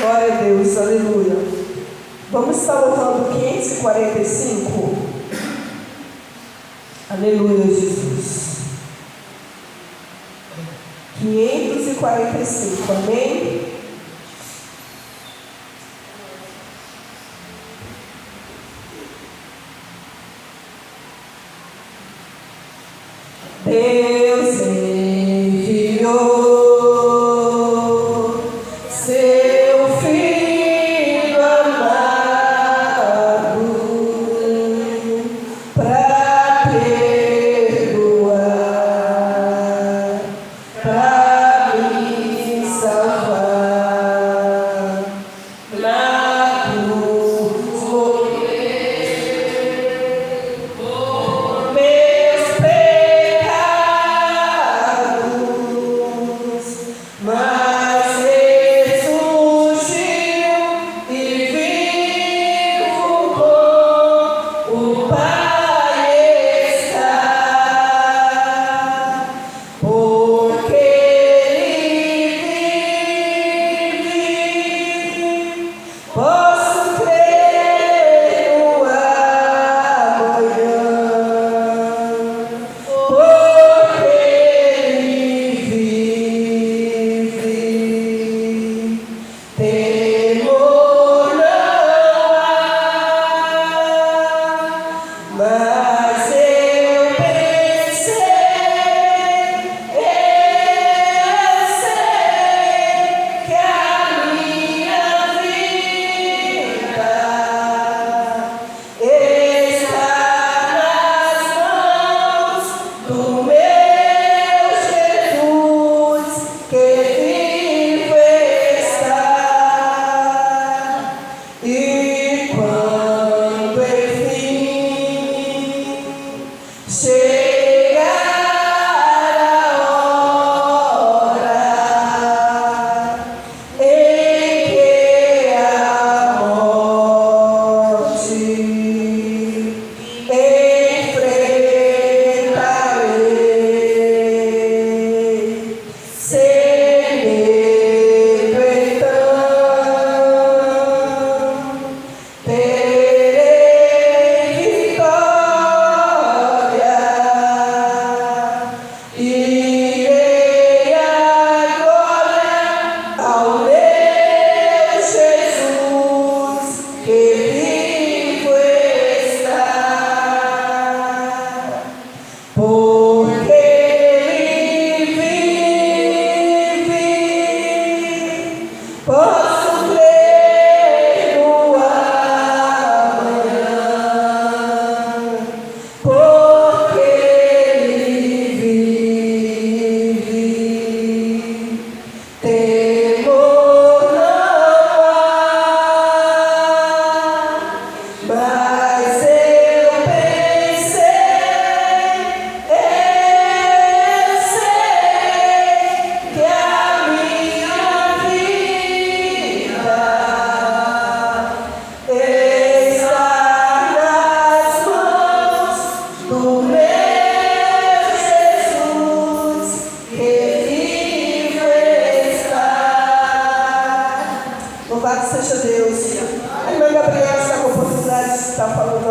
Glória a Deus, aleluia. Vamos estar louvando 545. Aleluia, Jesus. 545, amém? Deus enviou meus pecados.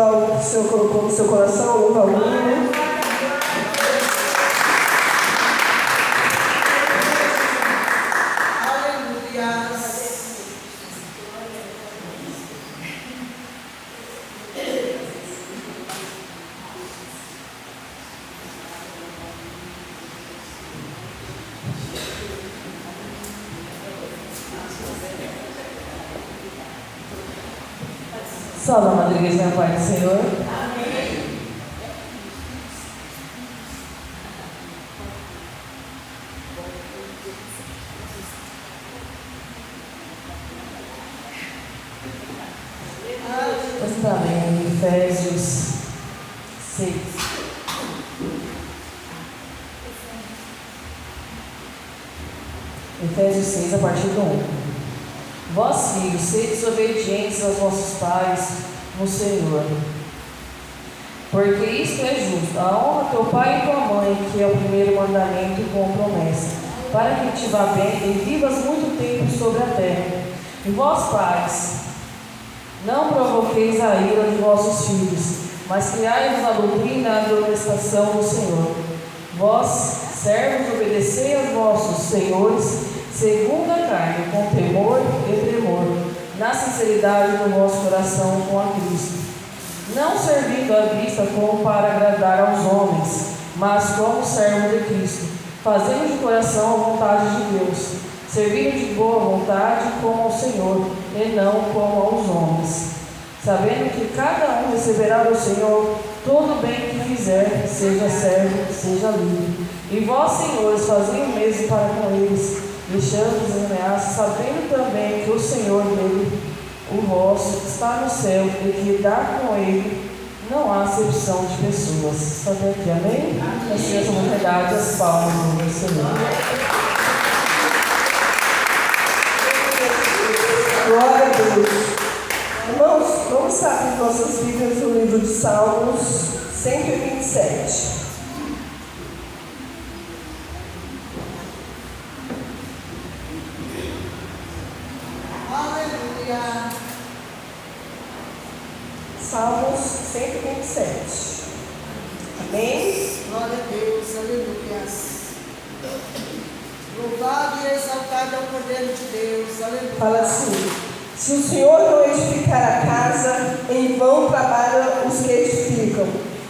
louvando ao que o Senhor colocou no seu coração, louva ao hino. Salve a Madre Igreja na paz do Senhor. Amém. Nós estamos em Efésios 6. Efésios 6, a partir do 1. Vós, filhos, sedes obedientes aos vossos pais no Senhor, porque isto é justo. A honra a teu pai e tua mãe, que é o primeiro mandamento com promessa, para que te vá bem e vivas muito tempo sobre a terra. E vós, pais, não provoqueis a ira de vossos filhos, mas criai-vos na doutrina e na admoestação do Senhor. Vós, servos, obedecei aos vossos senhores, segundo a carne, com temor e tremor, na sinceridade do vosso coração com a Cristo, não servindo à vista como para agradar aos homens, mas como servo de Cristo, fazendo de coração a vontade de Deus, servindo de boa vontade como ao Senhor, e não como aos homens, sabendo que cada um receberá do Senhor todo o bem que fizer, seja servo, seja livre. E vós, senhores, fazei o mesmo para com eles, deixando-os as ameaças, sabendo também que o Senhor dele, o vosso, está no céu, e que lidar com ele não há acepção de pessoas. Está até aqui, amém? Assim essa verdade, as palmas do Senhor. Glória a Deus. Irmãos, vamos abrir nossas Bíblias no livro de Salmos 127. Salmos 127. Amém? Glória a Deus, aleluia. Louvado e exaltado é o Cordeiro de Deus, aleluia. Fala assim: se o Senhor não edificar a casa, em vão trabalham os que edificam.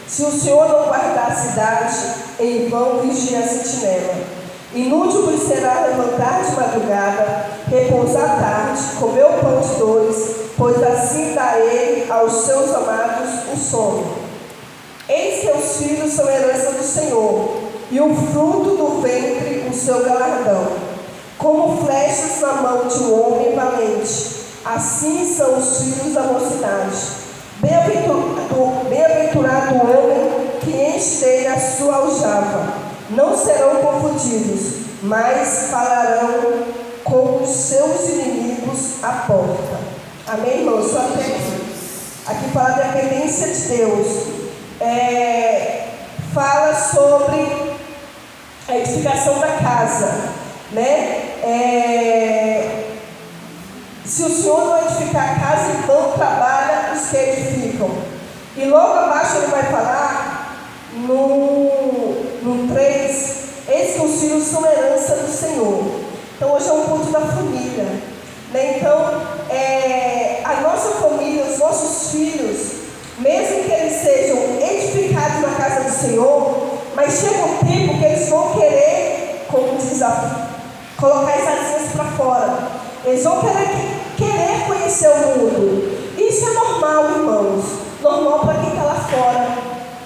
Se o Senhor não guardar a cidade, em vão vigia a sentinela. Inútil vos será levantar de madrugada, repousar à tarde, comer o pão de dores, pois assim dá ele aos seus amados o sono. Eis que os filhos são herança do Senhor, e o fruto do ventre o seu galardão. Como flechas na mão de um homem valente, assim são os filhos da mocidade. Bem-aventurado o homem que enche dele a sua aljava. Não serão confundidos, mas falarão com os seus inimigos à porta. Amém, irmãos? Só aqui fala da dependência de Deus. Fala sobre a edificação da casa, né? Se o Senhor não edificar a casa, em vão trabalha os que edificam. E logo abaixo ele vai falar no 3, eis que os filhos são herança do Senhor. Então hoje é um culto da família, né? Então a nossa família, os nossos filhos, mesmo que eles sejam edificados na casa do Senhor, mas chega um tempo que eles vão querer, como diz colocar as asinhas para fora. Eles vão querer conhecer o mundo. Isso é normal, irmãos. Normal para quem está lá fora,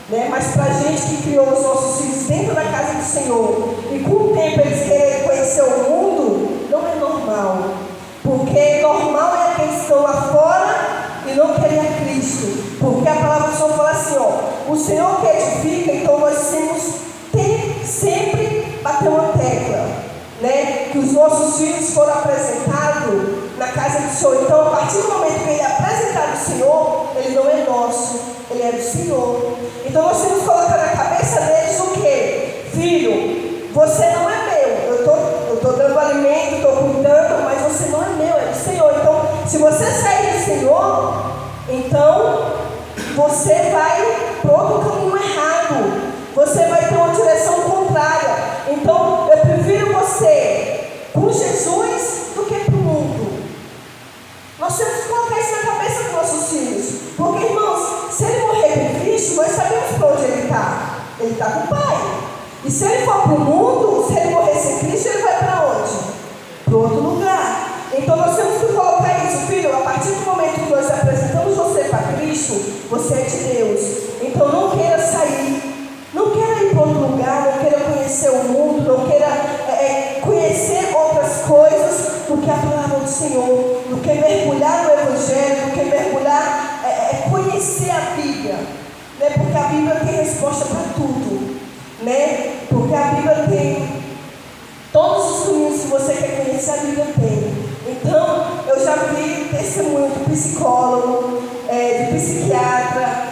né? Mas para a gente que criou os nossos filhos dentro da casa do Senhor, e com o tempo eles querem conhecer o mundo, não é normal. Porque normal é aqueles que estão lá fora e não querem a Cristo. Porque a palavra do Senhor fala assim, o Senhor que edifica, então nós temos que sempre bater uma tecla, né? Que os nossos filhos foram apresentados na casa do Senhor. Então, a partir do momento que ele é apresentado ao Senhor, ele não é nosso, ele é do Senhor. Então, nós temos que colocar na cabeça deles o quê? Filho, você não é meu. Eu estou dando alimento, estou cuidando, mas você não é meu, é do Senhor. Então, se você sair do Senhor, então você você vai para outro caminho errado. Você vai ter uma direção contrária. Então, eu prefiro você com Jesus do que para o mundo. Nós temos que colocar isso na cabeça dos nossos filhos. Porque, irmãos, se ele morrer com Cristo, nós sabemos para onde ele está. Ele está com o Pai. E se ele for para o mundo, se ele morrer sem Cristo, ele vai para onde? Para outro lugar. Então nós temos que colocar isso, filho. A partir do momento que nós apresentamos você para Cristo, você é de Deus. Então não queira sair, não queira ir para outro lugar, não queira conhecer o mundo, não queira conhecer outras coisas do que a palavra do Senhor, do que mergulhar no Evangelho, do que mergulhar, conhecer a Bíblia, né? Porque a Bíblia tem resposta para tudo, né? Porque a Bíblia tem todos os caminhos que você quer conhecer, a Bíblia tem. Então, eu já vi testemunho de psicólogo, de psiquiatra,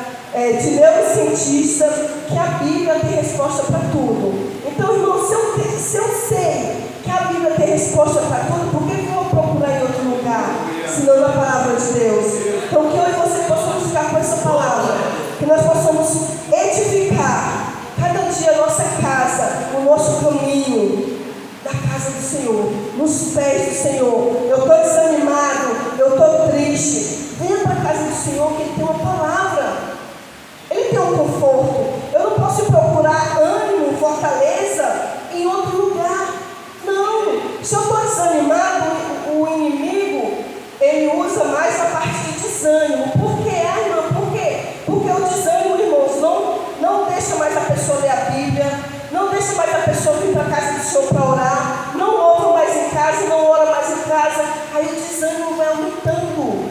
de neurocientista, que a Bíblia tem resposta para tudo. Então, irmão, se eu sei que a Bíblia tem resposta para tudo, por que eu vou procurar em outro lugar, se não na palavra de Deus? Então, que eu e você possamos ficar com essa palavra, que nós possamos edificar cada dia a nossa casa, o nosso caminho da casa do Senhor, nos pés do Senhor. Eu estou desanimado, eu estou triste. Venha para a casa do Senhor, que Ele tem uma palavra, Ele tem um conforto. Eu não posso procurar ânimo, fortaleza em outro lugar. Não. Se eu estou desanimado, o inimigo, ele usa mais a parte de desânimo. Por quê? Irmã, por quê? Porque o desânimo, irmãos, não deixa mais a pessoa ler a Bíblia, não deixa mais a pessoa vir para a casa do Senhor para orar, não ouve mais em casa, não ora mais em casa, aí o desânimo vai aumentando.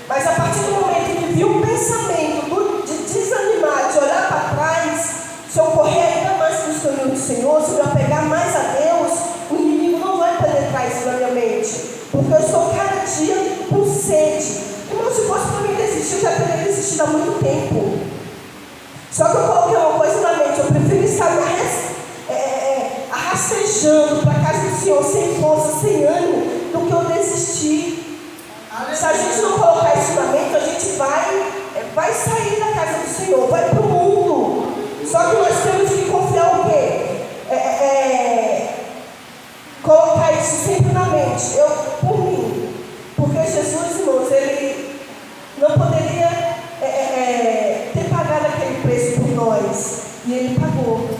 Mas a partir do momento que viu o pensamento de desanimar, de olhar para trás, se eu correr ainda mais para os caminhos do Senhor, se eu apegar mais a Deus, o inimigo não vai penetrar isso na minha mente, porque eu estou cada dia com sede. Irmão, se fosse para mim desistir, eu já teria desistido há muito tempo. Só que eu coloquei uma coisa na mente, eu prefiro estar rastejando para a casa do Senhor sem força, sem ânimo, do que eu desistir. Se a gente não colocar isso na mente, a gente vai sair da casa do Senhor, vai para o mundo. Só que nós temos que confiar o quê? Colocar isso sempre na mente. Eu, por mim, porque Jesus, irmãos, Ele não poderia ter pagado aquele preço por nós, e Ele pagou.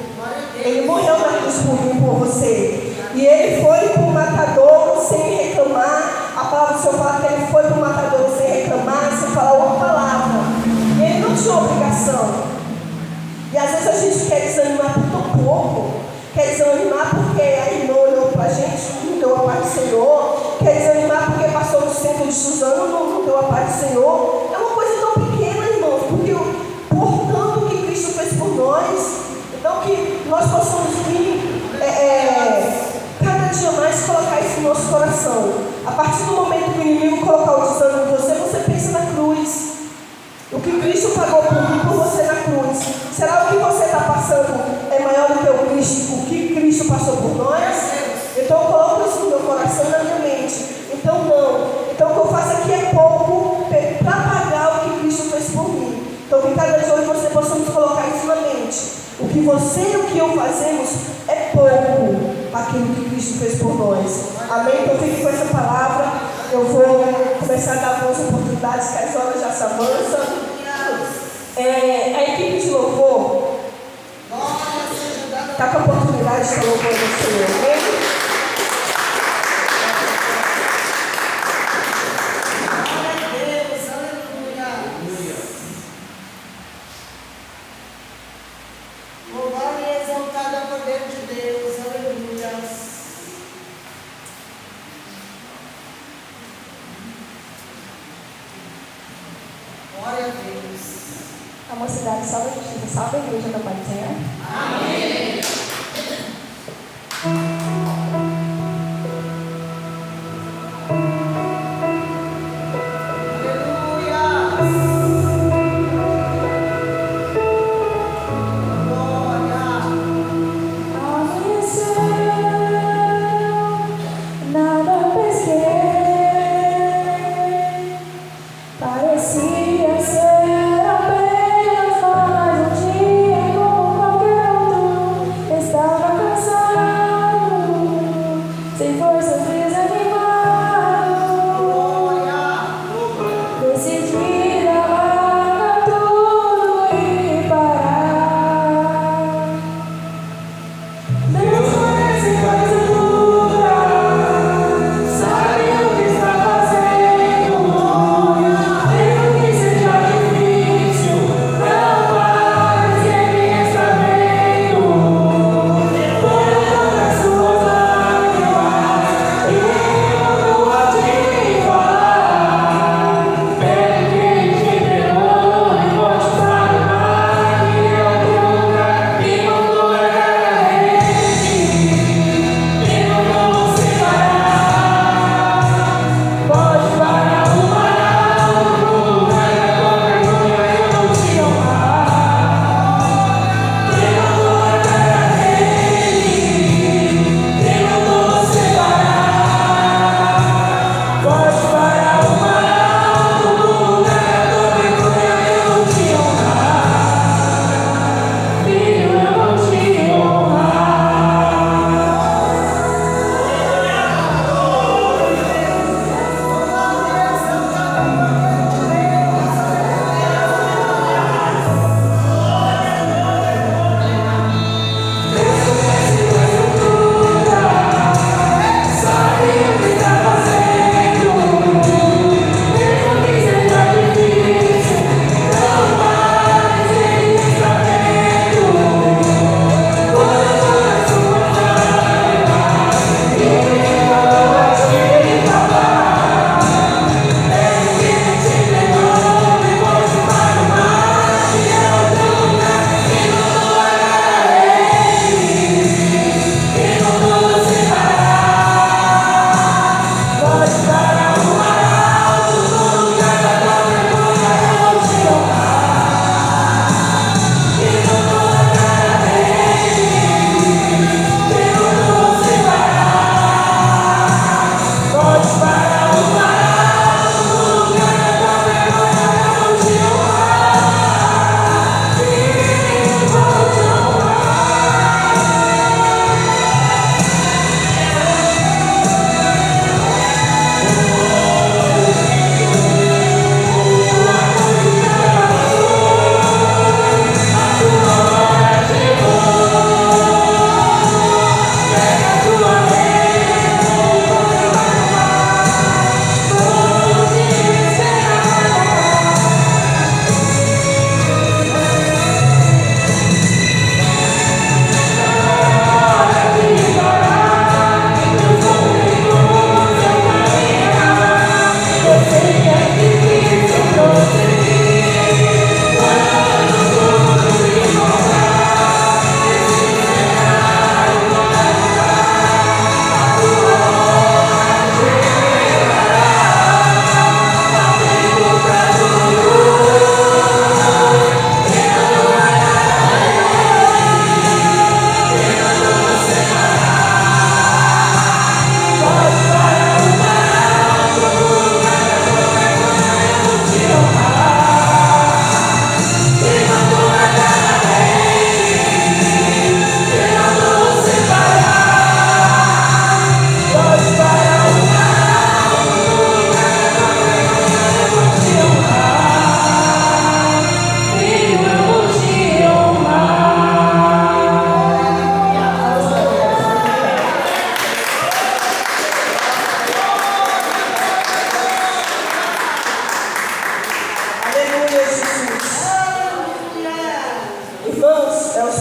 Ele morreu na cruz por mim, por você. E Ele foi para o matadouro sem reclamar. A palavra do Senhor fala que Ele foi para o matadouro sem reclamar, sem falar uma palavra. E Ele não tinha obrigação. E às vezes a gente quer desanimar por tão pouco. Quer desanimar porque a irmã olhou para a gente, não deu a paz do Senhor. Quer desanimar porque passou no centro de Suzano, não deu a paz do Senhor. É uma coisa tão pequena, irmãos, porque portanto o que Cristo fez por nós. Então que nós possamos vir cada dia mais colocar isso no nosso coração. A partir do momento que o inimigo colocar o desânimo em você, você pensa na cruz. O que Cristo pagou por mim, por você na cruz. Será o que você está passando é maior do que o que Cristo passou por nós? Então eu coloco isso no meu coração e na minha mente. Então não. Então o que eu faço aqui é pouco para pagar o que Cristo fez por mim. Então que cada dia você possamos colocar isso na mente. O que você e o que eu fazemos é pouco aquilo que Cristo fez por nós. Amém? Então fique com essa palavra. Eu vou começar a dar algumas oportunidades que as horas já se avançam. A equipe de louvor está com a oportunidade de louvor do Senhor. Amém? A mocidade salva a justiça, salva a igreja da Pai do Senhor. Amém. Parecia ser a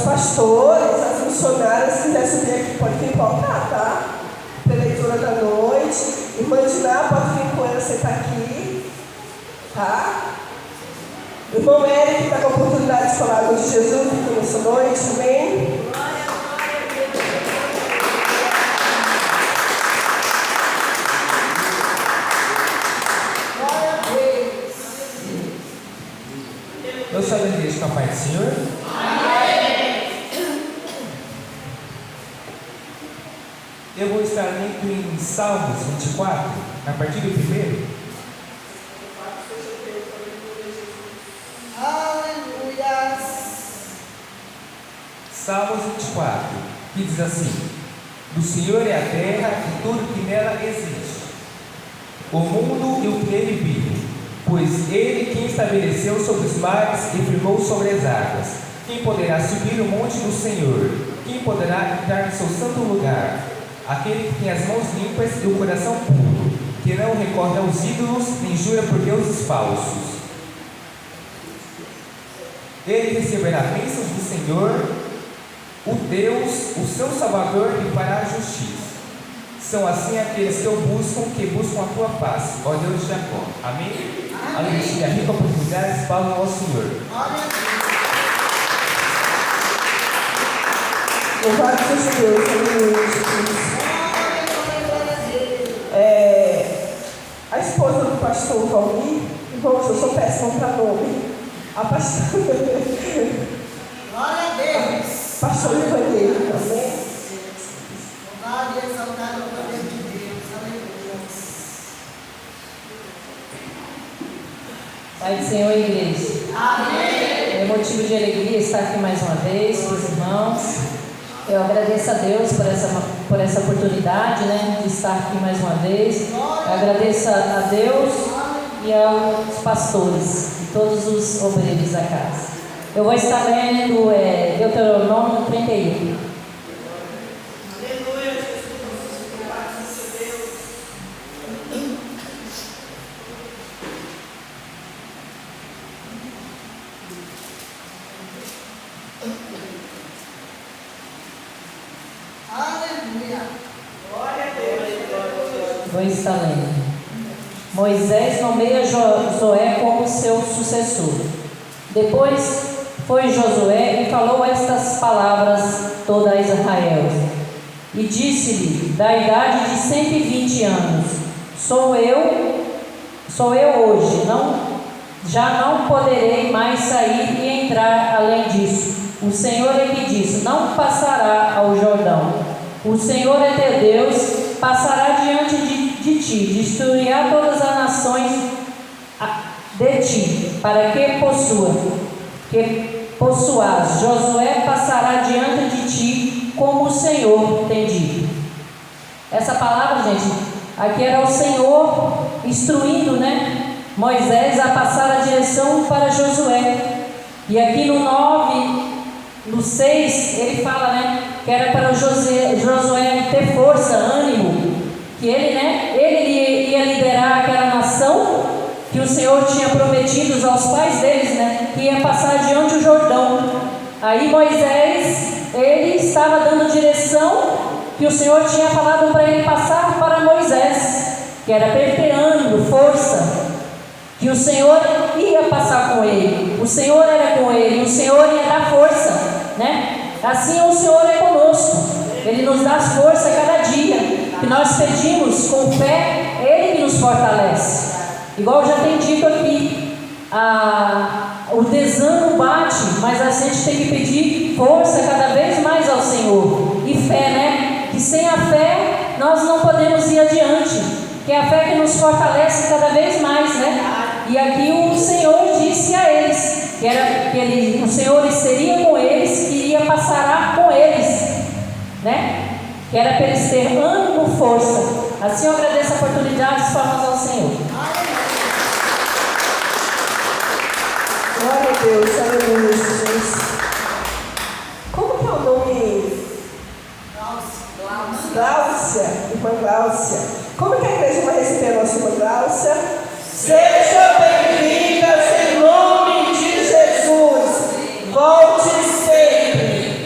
pastores, as funcionárias, se quiser subir aqui, pode vir colocar, tá? Preleitura da noite. Irmã Diná, pode vir com ela, sentar aqui, tá? O irmão Eric está com a oportunidade de falar algo de Jesus aqui nessa noite, amém? Eu sou a igreja com a paz do Senhor. Amém. Eu vou estar lendo em Salmos 24, a partir do 1º. Aleluia. Salmos 24, que diz assim: do Senhor é a terra e tudo que nela existe, o mundo e o que nele vive, pois Ele quem estabeleceu sobre os mares e firmou sobre as águas. Quem poderá subir o monte do Senhor? Quem poderá entrar no seu santo lugar? Aquele que tem as mãos limpas e o coração puro, que não recorre aos ídolos, nem jura por deuses falsos. Ele receberá bênçãos do Senhor, o Deus, o seu Salvador, e fará a justiça. São assim aqueles que buscam a tua face, ó Deus de Jacó. Amém? Aleluia. Rica oportunidade, fala ao Senhor. Louvado seja Deus, aleluia, Jesus. A esposa do pastor Valmir, irmãos, eu sou péssima para nome. A pastora. Glória a Deus. Pastor Ivanildo, amém? Louvado e exaltado o poder de Deus. Aleluia. Pai do Senhor, igreja. Amém. É motivo de alegria estar aqui mais uma vez com os irmãos. Eu agradeço a Deus por essa oportunidade, né, de estar aqui mais uma vez. Eu agradeço a Deus e aos pastores e todos os obreiros da casa. Eu vou estar lendo Deuteronômio 31. Aleluia, Jesus. Louvado seja Deus. Aleluia. Glória a Deus. Vou estar lendo. Moisés nomeia Josué como seu sucessor. Depois foi Josué e falou estas palavras toda a Israel. E disse-lhe, da idade de 120 anos, sou eu hoje, já não poderei mais sair e entrar além disso. O Senhor é que disse, não passará ao Jordão. O Senhor é teu Deus, passará diante de ti, destruirá todas as nações de ti, para que possuas. Josué passará diante de ti, como o Senhor tem dito. Essa palavra, gente, aqui era o Senhor instruindo, né, Moisés a passar a direção para Josué. E aqui no 9, no 6, ele fala, né, que era para Josué ter força, ânimo, que ele ia liderar aquela nação que o Senhor tinha prometido aos pais deles, né, que ia passar diante do Jordão. Aí Moisés, ele estava dando direção que o Senhor tinha falado para ele passar para Moisés, que era para ter ânimo, força, que o Senhor ia passar com ele, o Senhor era com ele, o Senhor ia dar força, né? Assim o Senhor é conosco, Ele nos dá força cada dia, que nós pedimos com fé, Ele que nos fortalece. Igual já tem dito aqui, o desânimo bate, mas a gente tem que pedir força cada vez mais ao Senhor, e fé, né? Que sem a fé nós não podemos ir adiante, que é a fé que nos fortalece cada vez mais, né? E aqui o Senhor disse a eles que o Senhor seria com eles, que iria passar com eles, né? Que era para eles ter ânimo, força. Assim eu agradeço a oportunidade, palmas ao Senhor. Glória a Deus, aleluia, Jesus. Como que é o nome? Gláucia, irmã Gláucia. Como que a igreja vai receber a nossa irmã Gláucia? Seja bem-vinda em nome de Jesus. Volte sempre.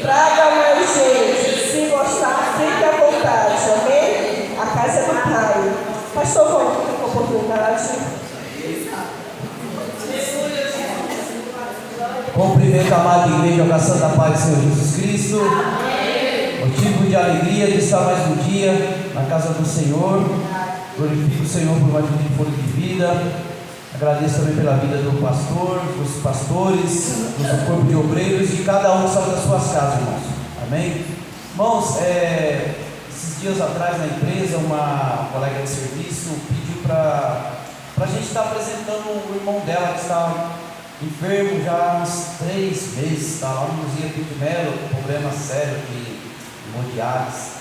amada igreja, abraçando a paz do Senhor Jesus Cristo. Motivo de alegria de estar mais um dia na casa do Senhor. Glorifico o Senhor por mais um dia de fôlego de vida. Agradeço também pela vida do pastor, dos pastores, do corpo de obreiros e cada um que saiu das suas casas, irmãos. Amém? Irmãos, esses dias atrás na empresa, uma colega de serviço pediu para a gente estar apresentando o irmão dela que está enfermo já há uns 3 meses, está lá no Museu Pinto Melo, problema sério de hemodiálise.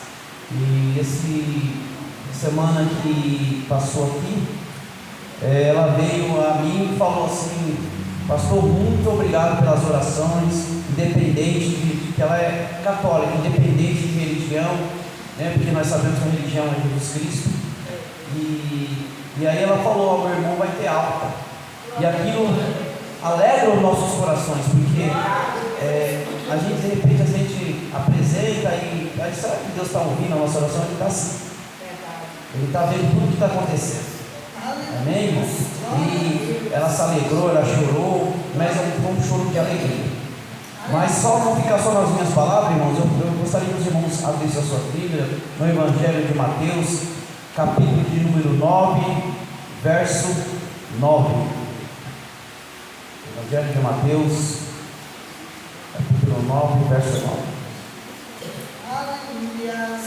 E essa semana que passou aqui, ela veio a mim e falou assim: pastor, muito obrigado pelas orações, independente de que ela é católica, independente de religião, né, porque nós sabemos que a religião é Jesus Cristo. E aí ela falou: meu irmão vai ter alta. E aquilo alegra os nossos corações, porque a gente, de repente, a gente apresenta e aí, será que Deus está ouvindo a nossa oração? Ele está sim. Ele está vendo tudo que está acontecendo. Amém, irmãos? E ela se alegrou, ela chorou, mas foi um choro de alegria. Mas só não ficar só nas minhas palavras, irmãos, eu gostaria que os irmãos abrissem a sua Bíblia no Evangelho de Mateus, capítulo de número 9, verso 9. Evangelho de Mateus, capítulo 9, verso 9. Aleluia.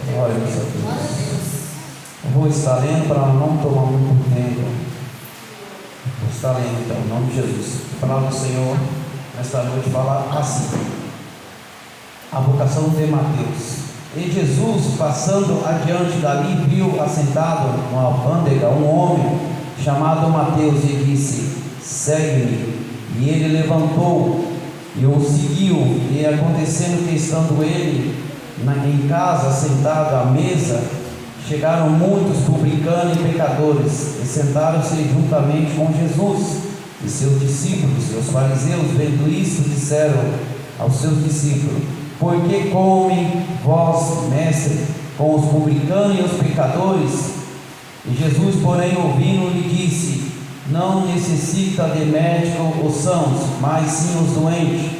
Glória a Deus. Eu vou estar lendo para não tomar muito tempo. Vou estar lendo então, em nome de Jesus. A palavra do Senhor nesta noite fala assim: a vocação de Mateus. E Jesus, passando adiante dali, viu assentado numa alfândega um homem chamado Mateus e disse: segue-me. E ele levantou e o seguiu. E acontecendo que, estando ele em casa, sentado à mesa, chegaram muitos publicanos e pecadores e sentaram-se juntamente com Jesus e seus discípulos. E os fariseus, vendo isto, disseram aos seus discípulos: por que comem vós, mestre, com os publicanos e os pecadores? E Jesus, porém, ouvindo, lhe disse: não necessita de médico os sãos, mas sim os doentes.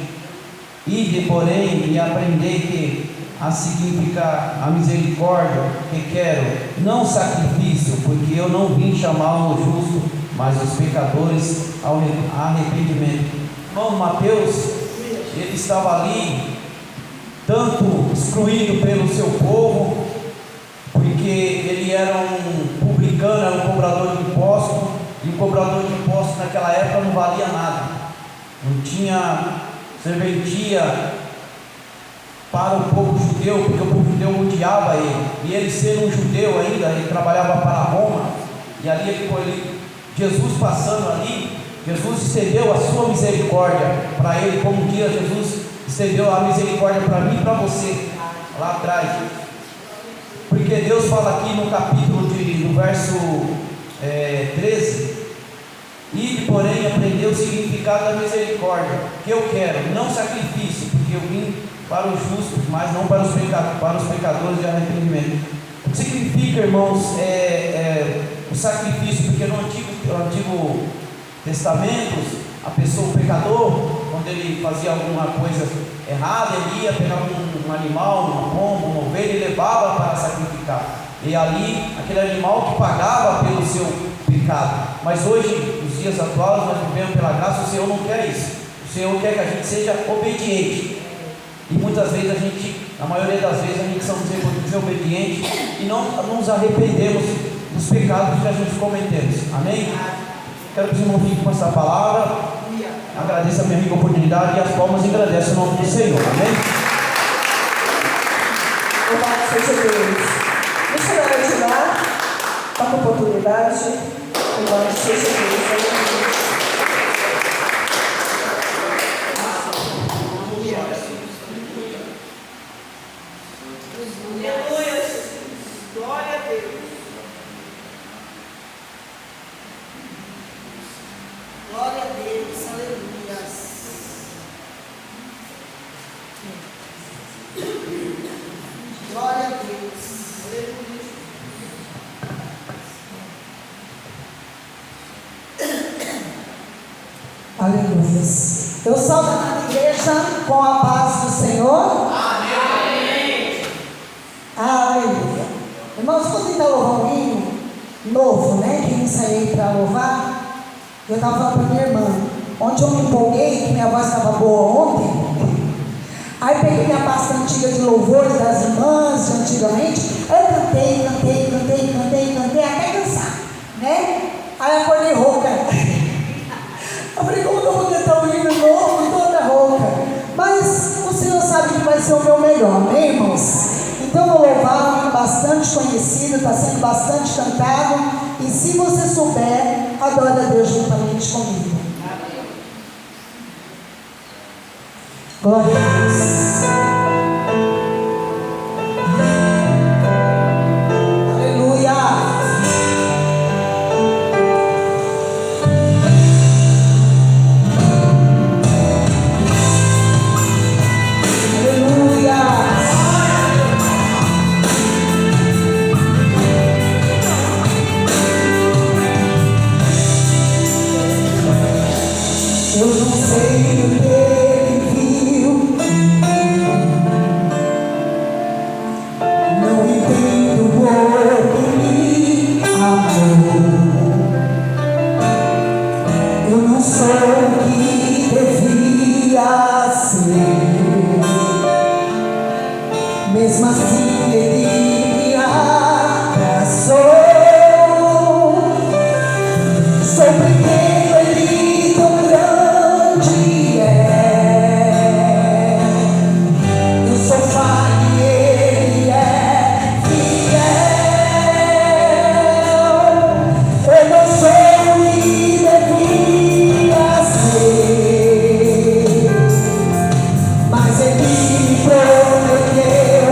Ide, porém, e aprendei que a significar a misericórdia que quero, não sacrifício, porque eu não vim chamar o justo, mas os pecadores ao arrependimento. Irmão, Mateus, ele estava ali, tanto excluído pelo seu povo, porque ele era um publicano, era um cobrador de impostos, e o cobrador de impostos naquela época não valia nada, não tinha serventia para o povo judeu, porque o povo judeu odiava ele, e ele sendo um judeu ainda, ele trabalhava para Roma, e ali Jesus passando ali, Jesus estendeu a sua misericórdia para ele, como um dia Jesus estendeu a misericórdia para mim e para você, lá atrás, porque Deus fala aqui no capítulo no verso 13, e porém aprendeu o significado da misericórdia, que eu quero, não sacrifício, porque eu vim para os justos, mas não para os pecadores de arrependimento. O que significa, irmãos, o sacrifício? Porque no Antigo Testamento, a pessoa, o pecador, quando ele fazia alguma coisa errada, ele ia pegar um animal, um pombo, uma ovelha e levava para sacrificar. E ali, aquele animal que pagava pelo seu pecado. Mas hoje, nos dias atuais, nós vivemos pela graça. O Senhor não quer isso. O Senhor quer que a gente seja obediente. E muitas vezes na maioria das vezes, a gente somos desobedientes e não nos arrependemos dos pecados que a gente cometemos. Amém? Quero que os irmãos fiquem com essa palavra. Agradeço a minha rica oportunidade e as palmas engrandeçem o nome do Senhor. Amém? Louvado seja Deus. Deixa eu ajudar com a oportunidade. Louvado seja Deus. Glória a Deus, aleluia. Glória a Deus, aleluia. Aleluia. Eu saúdo a igreja com a paz do Senhor. Amém. Aleluia. Irmãos, quando está louvando um hino novo, né? Que eu ensaiei para louvar, eu estava falando para minha irmã. Ontem eu me empolguei, que minha voz estava boa ontem. Aí peguei minha pasta antiga de louvores das irmãs de antigamente. Eu cantei, até cansar, né? Aí acordei rouca. Eu falei, como que eu vou cantar um hino novo toda rouca? Mas o Senhor sabe que vai ser o meu melhor, amém, irmãos? Então eu vou louvar um hino bastante conhecido, está sendo bastante cantado. E se você souber, adora a Deus juntamente comigo. Glória a Deus. Aleluia. Aleluia. Eu não sei o que ele viu, não entendo como me amou. Eu não sou o que devia ser, mesmo assim ele me abraçou. Sou pequeno, ele tão grande é. Eu sou falho e ele é fiel. Eu não sou o que devia ser, mas ele me prometeu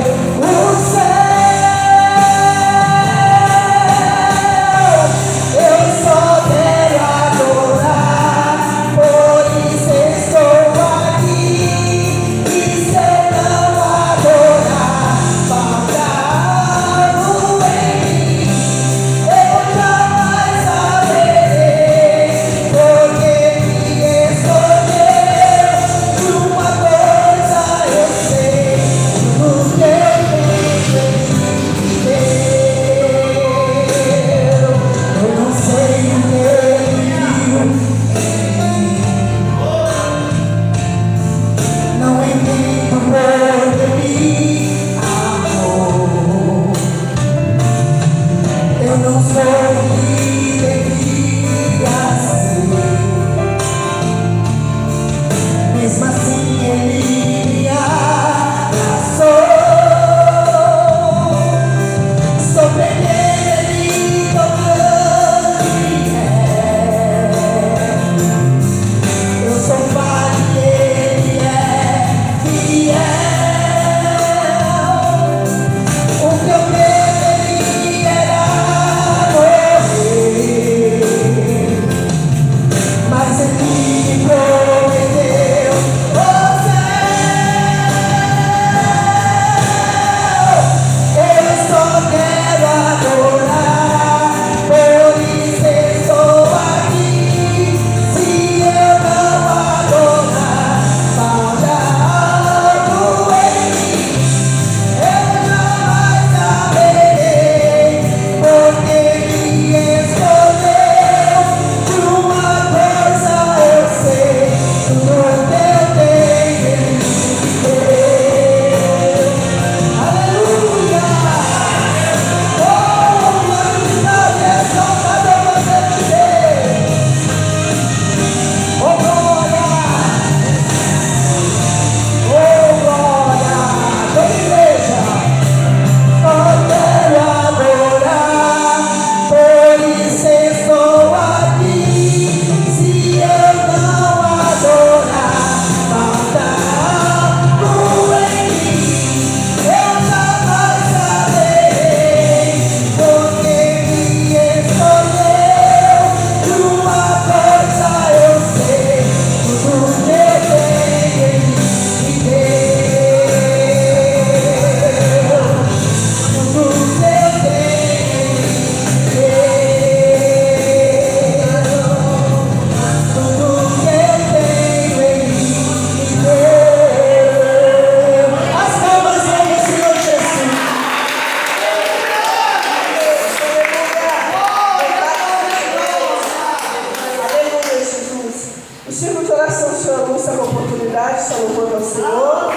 coração do Senhor usa essa oportunidade, está louvando ao Senhor.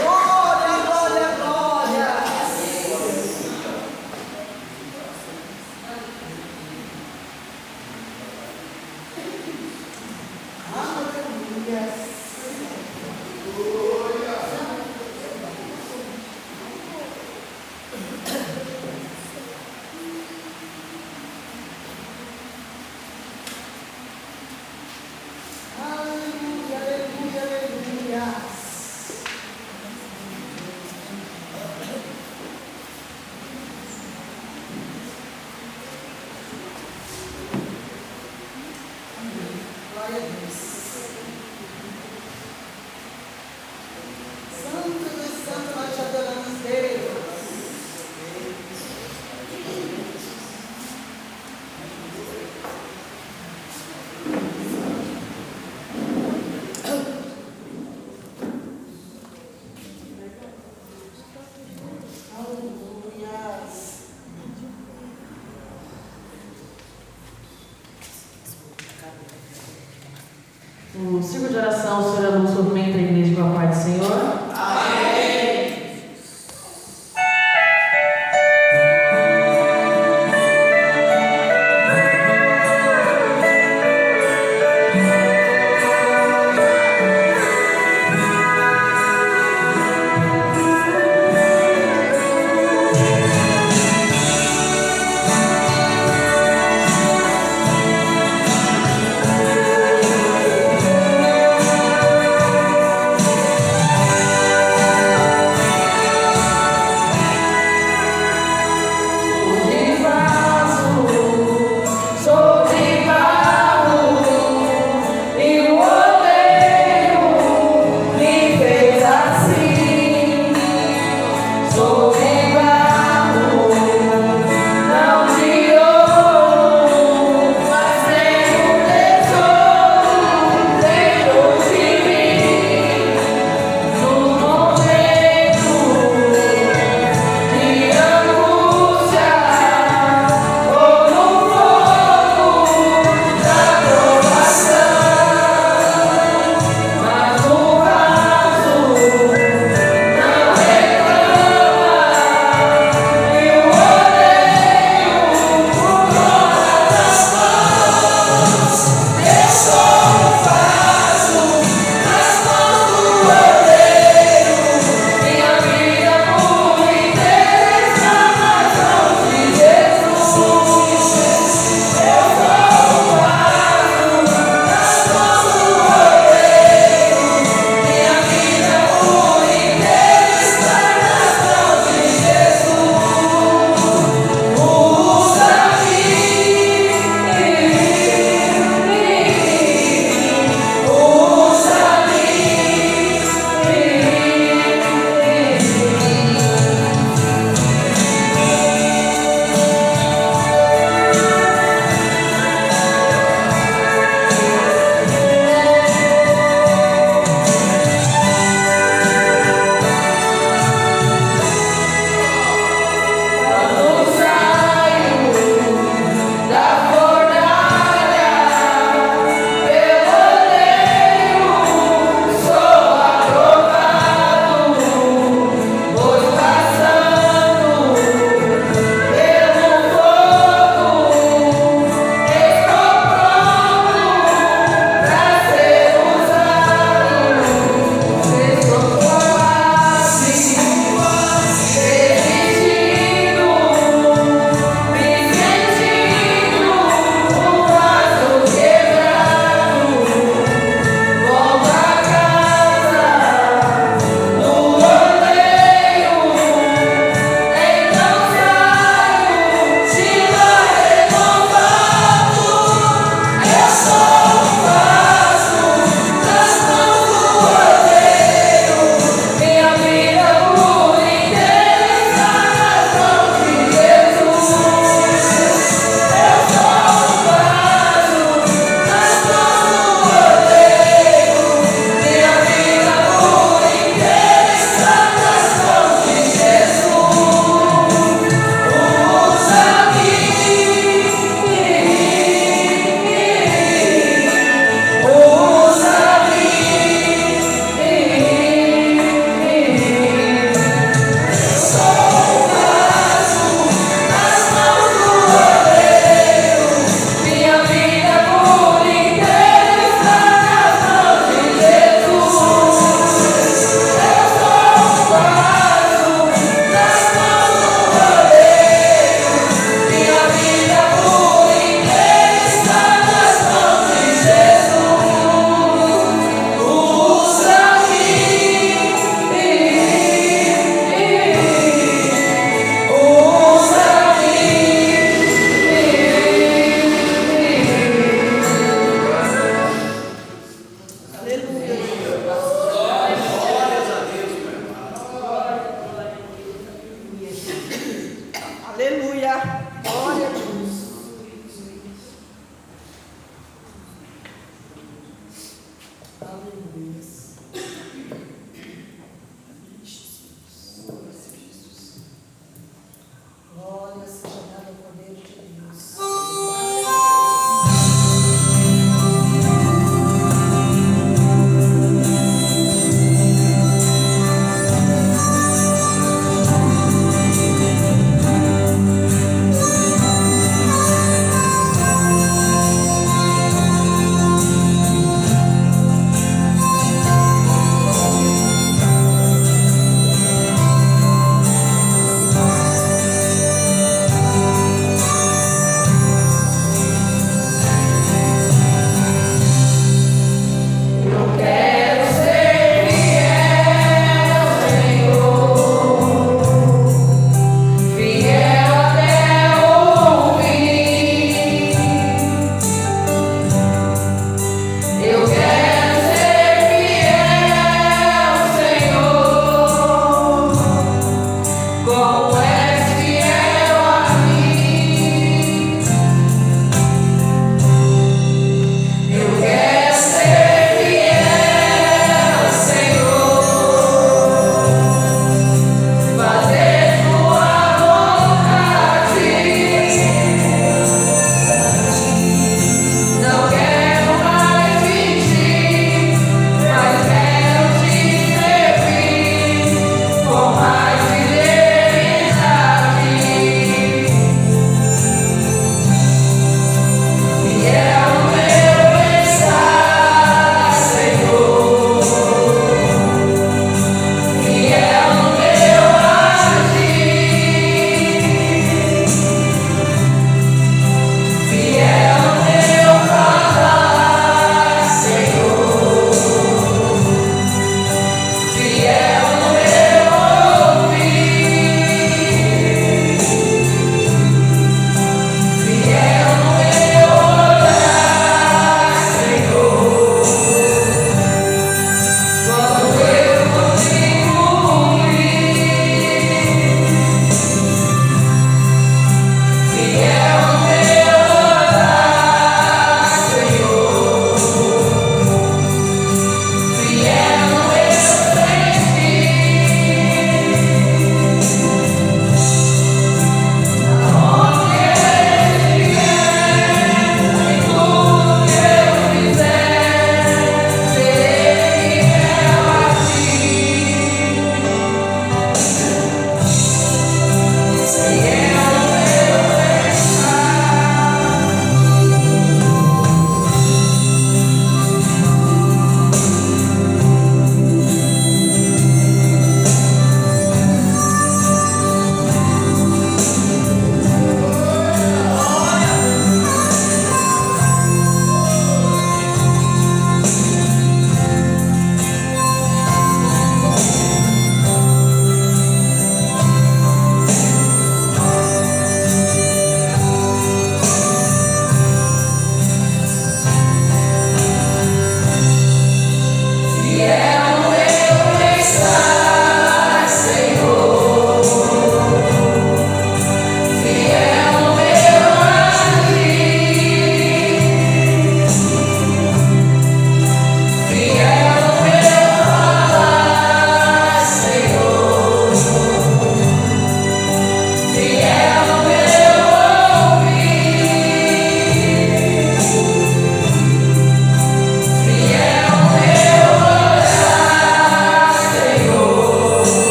Glória, glória, glória. Aleluia. Aleluia, aleluia, aleluia. Glória a Deus. Santo dos santos, nós te adoramos, Deus. Aleluia. O círculo de oração, o Senhor nos movimenta a igreja com a paz do Senhor. Aleluia.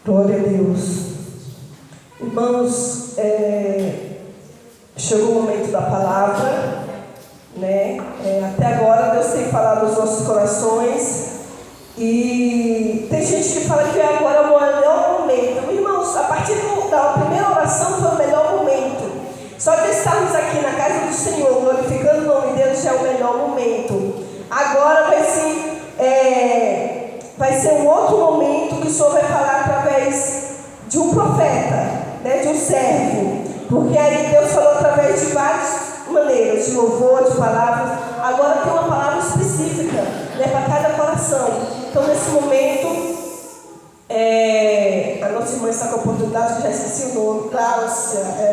Glória a Deus. Irmãos, chegou o momento da palavra, né? Até agora Deus tem falado nos nossos corações. E tem gente que fala que agora é o melhor momento. Irmãos, a partir da primeira oração foi o melhor momento. Só de estarmos aqui na casa do Senhor, glorificando o nome de Deus, já é o melhor momento. Agora vai ser um outro momento que o Senhor vai falar através de um profeta, né, de um servo. Porque aí Deus falou através de várias maneiras, de louvor, de palavras. Agora tem uma palavra específica, né, para cada coração. Então, nesse momento, a nossa irmã está com a oportunidade, que já esqueci o nome, Cláudia,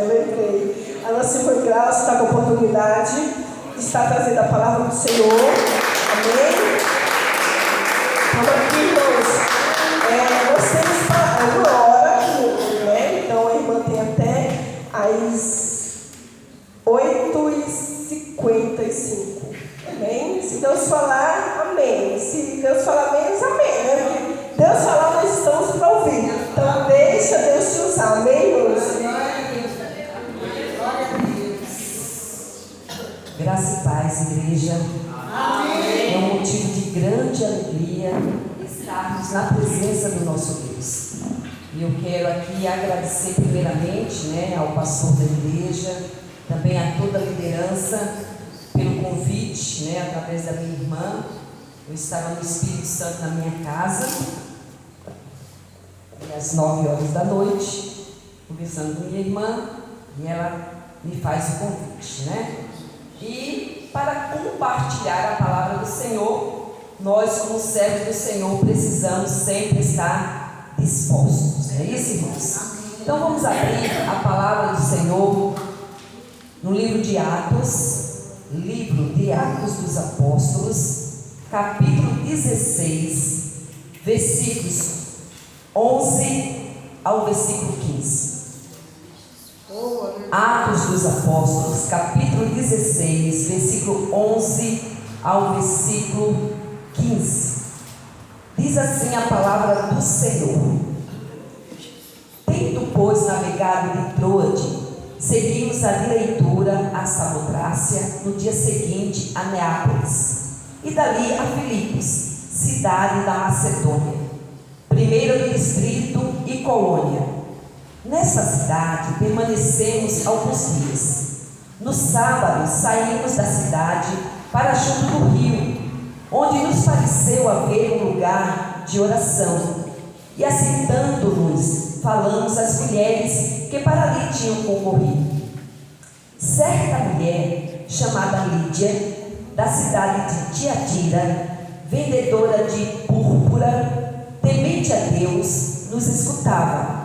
lembrei. A nossa irmã Cláudia está com a oportunidade de estar trazendo a palavra do Senhor. Amém? Vamos aqui, irmãos. Nós temos uma hora, né? Então, a irmã tem até às 8h55. Amém? Se Deus falar, amém. Se Deus falar menos, amém, né? Porque Deus falar, nós estamos para ouvir. Então, deixa Deus te usar. Amém, irmãos? Graça e paz, igreja. Amém. É um motivo de grande alegria estarmos na presença do nosso Deus. E eu quero aqui agradecer primeiramente, né, ao pastor da igreja, também a toda a liderança, pelo convite, né, através da minha irmã. Eu estava no Espírito Santo na minha casa, às 9h da noite, conversando com minha irmã, e ela me faz o convite, né? E para compartilhar a palavra do Senhor, nós, como servos do Senhor, precisamos sempre estar dispostos. É isso, irmãos? Então vamos abrir a palavra do Senhor no livro de Atos dos Apóstolos, capítulo 16, versículos 11 ao versículo 15. Atos dos Apóstolos, capítulo 16, versículo 11 ao versículo 15. Diz assim a palavra do Senhor: Tendo, pois, navegado de Troade, seguimos a direitura a Samotrácia, no dia seguinte a Neápolis, e dali a Filipos, cidade da Macedônia, primeira do distrito e colônia. Nessa cidade permanecemos alguns dias. No sábado saímos da cidade para junto do rio, onde nos pareceu haver um lugar de oração. E assentando-nos, falamos às mulheres que para ali tinham concorrido. Certa mulher, chamada Lídia, da cidade de Tiatira, vendedora de púrpura, temente a Deus, nos escutava.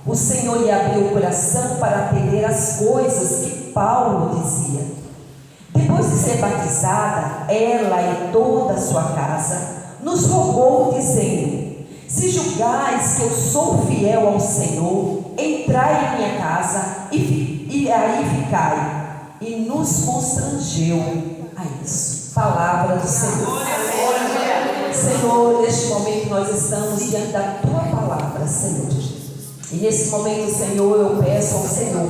O Senhor lhe abriu o coração para atender às coisas que Paulo dizia. Depois de ser batizada, ela e toda a sua casa nos rogou, dizendo: Se julgais que eu sou fiel ao Senhor, entrai em minha casa e aí ficai. E nos constrangeu a isso. Palavra do Senhor. Senhor, neste momento nós estamos diante da tua palavra, Senhor. E nesse momento, Senhor, eu peço ao Senhor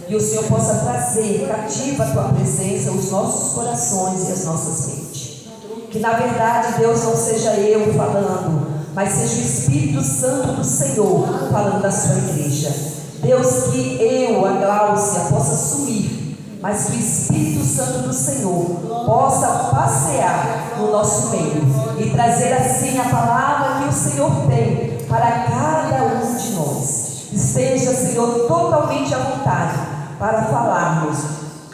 que o Senhor possa trazer cativa a tua presença os nossos corações e as nossas mentes. Que na verdade, Deus, não seja eu falando, mas seja o Espírito Santo do Senhor falando da sua igreja. Deus, que eu, a Gláucia, possa sumir, mas que o Espírito Santo do Senhor possa passear no nosso meio e trazer assim a palavra que o Senhor tem para cada um de nós. Esteja, Senhor, totalmente à vontade para falarmos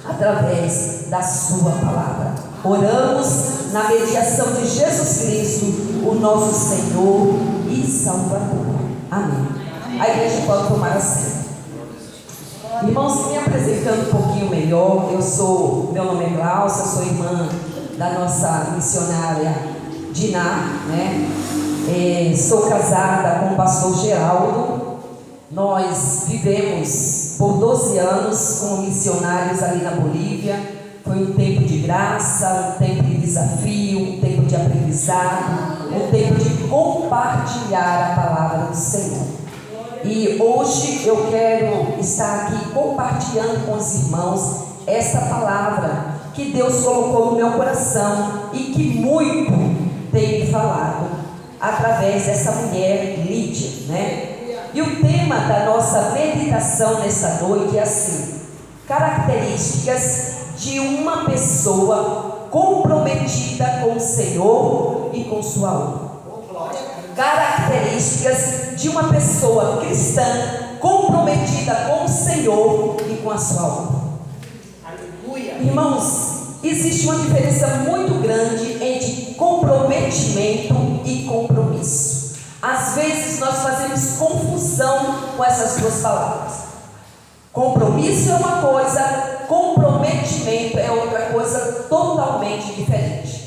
através da sua palavra. Oramos na mediação de Jesus Cristo, o nosso Senhor e Salvador. Amém. A igreja pode tomar assento. Irmãos, me apresentando um pouquinho melhor, meu nome é Glaucia, sou irmã da nossa missionária Diná, né? Sou casada com o pastor Geraldo. Nós vivemos por 12 anos como missionários ali na Bolívia. Foi um tempo de graça, um tempo de desafio, um tempo de aprendizado, um tempo de compartilhar a palavra do Senhor. E hoje eu quero estar aqui compartilhando com os irmãos essa palavra que Deus colocou no meu coração e que muito tem me falado através dessa mulher Lídia, né? E o tema da nossa meditação nesta noite é assim: características de uma pessoa comprometida com o Senhor e com sua obra. Características de uma pessoa cristã comprometida com o Senhor e com a sua obra. Aleluia. Irmãos, existe uma diferença muito grande entre comprometimento e compromisso. Às vezes nós fazemos confusão com essas duas palavras. Compromisso é uma coisa, comprometimento é outra coisa totalmente diferente.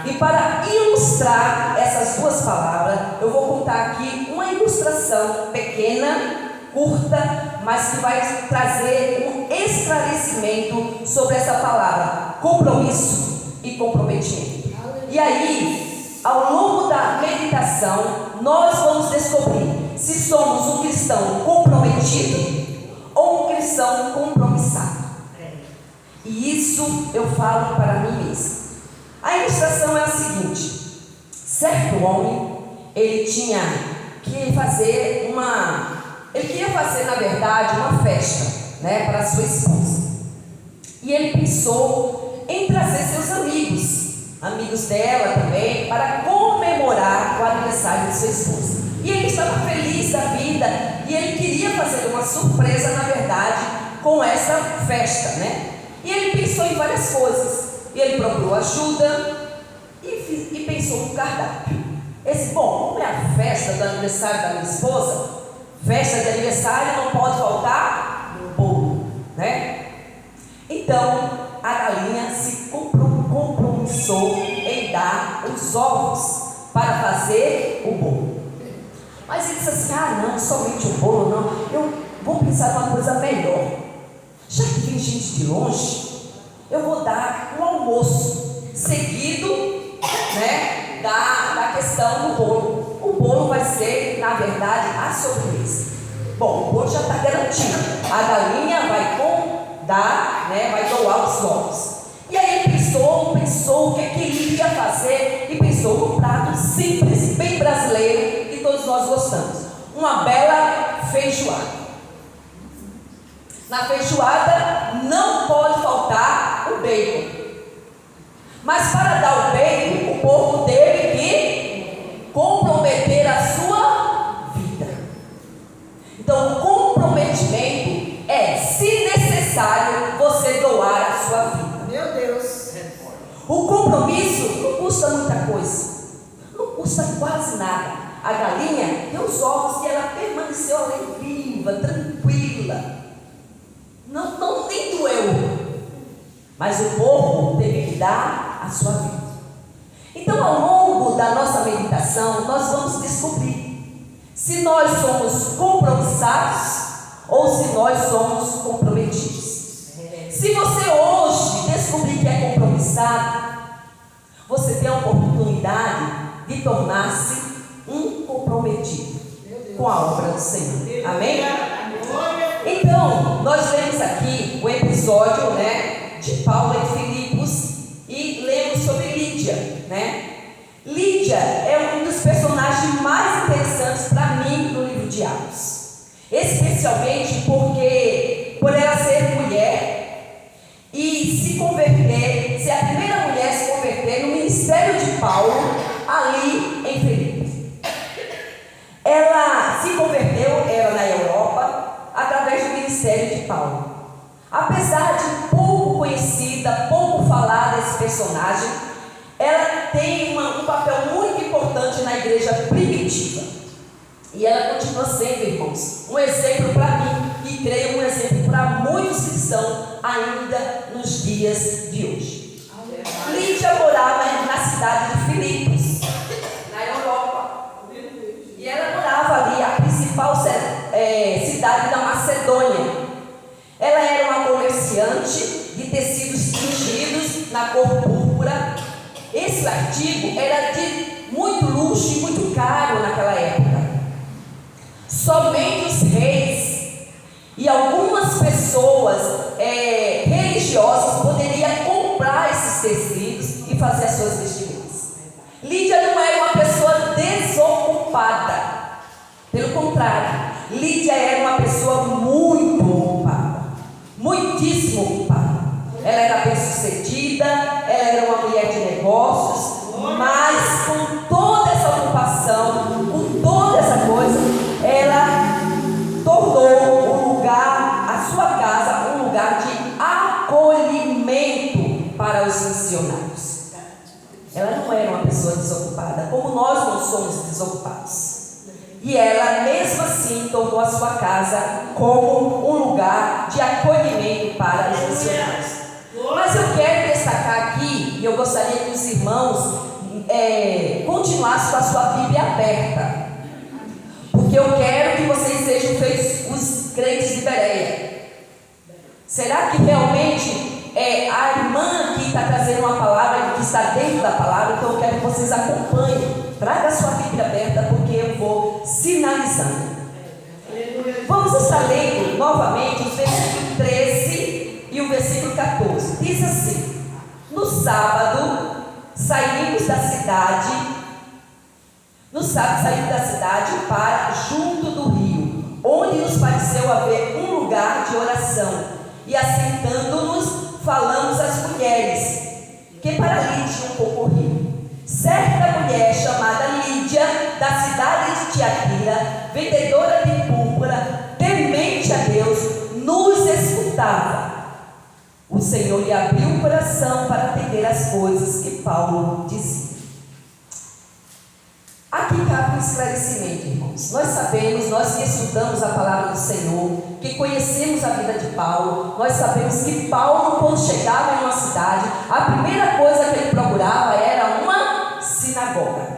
E para ilustrar essas duas palavras, eu vou contar aqui uma ilustração pequena, curta, mas que vai trazer um esclarecimento sobre essa palavra, compromisso e comprometimento. E aí, ao longo da meditação, nós vamos descobrir se somos um cristão comprometido ou um cristão compromissado. E isso eu falo para mim mesmo. A ilustração é a seguinte: certo homem, ele tinha que fazer ele queria fazer, na verdade, uma festa, né, para sua esposa. E ele pensou em trazer seus amigos dela também, para comemorar o aniversário de sua esposa. E ele estava feliz da vida e ele queria fazer uma surpresa, na verdade, com essa festa, né? E ele pensou em várias coisas. E ele procurou ajuda e pensou no cardápio. Como é a festa do aniversário da minha esposa, festa de aniversário não pode faltar um bolo, né? Então a galinha se compromissou em dar os ovos para fazer o bolo. Mas ele disse assim: não, somente o bolo não, eu vou pensar numa coisa melhor. Já que vem gente de longe, eu vou dar um almoço seguido, né, da questão do bolo. O bolo vai ser, na verdade, a sobremesa. Bom, o bolo já está garantido. A galinha vai doar os ovos. E aí ele pensou o que ele iria fazer, e pensou num prato simples, bem brasileiro, que todos nós gostamos: uma bela feijoada. Na feijoada não pode faltar o bacon. Mas para dar o bacon, o povo teve que comprometer a sua vida. Então, o comprometimento é, se necessário, você doar a sua vida. Meu Deus. O compromisso não custa muita coisa, não custa quase nada. A galinha deu os ovos e ela permaneceu ali viva, tranquila. Não nem doeu. Mas o povo teve que dar a sua vida. Então, ao longo da nossa meditação, nós vamos descobrir se nós somos compromissados ou se nós somos comprometidos. Se você hoje descobrir que é compromissado, você tem a oportunidade de tornar-se um comprometido com a obra do Senhor. Amém? Então, nós lemos aqui o episódio, né, de Paulo em Filipos e lemos sobre Lídia, né? Lídia é um dos personagens mais interessantes para mim no livro de Atos, especialmente por ela ser mulher e se converter, ser a primeira mulher a se converter no ministério de Paulo ali em Filipos. Ela se converteu, era na Europa, através do ministério de Paulo. Apesar de pouco conhecida, pouco falada esse personagem, ela tem um papel muito importante na igreja primitiva. E ela continua sendo, irmãos, um exemplo para mim e creio um exemplo para muitos cristãos ainda nos dias de hoje. Lídia morava na cidade de Filipos, na Europa. E ela morava ali, a principal cidade da Macedônia. Ela era uma comerciante de tecidos tingidos na cor púrpura. Esse artigo era de muito luxo e muito caro naquela época. somente os reis e algumas pessoas religiosas poderiam comprar esses tecidos e fazer as suas vestimentas. Lídia não era uma pessoa desocupada, pelo contrário, Lídia era uma pessoa muito ocupada, muitíssimo ocupada. Ela era bem-sucedida, ela era uma mulher de negócios, mas com toda essa ocupação, com toda essa coisa, ela tornou um lugar, a sua casa, um lugar de acolhimento para os missionários. Ela não era uma pessoa desocupada, como nós não somos desocupados. E ela, mesmo assim, tornou a sua casa como um lugar de acolhimento para os missionários. Mas eu quero destacar aqui, e eu gostaria que os irmãos continuassem com a sua Bíblia aberta, porque eu quero que vocês sejam feitos os crentes de Bereia. Será que realmente a irmã aqui está trazendo uma palavra que está dentro da palavra? Então eu quero que vocês acompanhem. Traga a sua Bíblia aberta, porque eu vou sinalizando. Vamos estar lendo novamente os versículos 13 e o versículo 14. Diz assim: no sábado saímos da cidade para junto do rio, onde nos pareceu haver um lugar de oração, e assentando-nos falamos às mulheres que para ali tinham concorrido. Certa mulher chamada Lídia, da cidade de Tiatira, vendedora de púrpura, temente a Deus, nos escutava. O Senhor lhe abriu o coração para atender as coisas que Paulo dizia. Aqui cabe um esclarecimento, irmãos. Nós sabemos, nós que estudamos a palavra do Senhor, que conhecemos a vida de Paulo, nós sabemos que Paulo, quando chegava em uma cidade, a primeira coisa que ele procurava era uma sinagoga.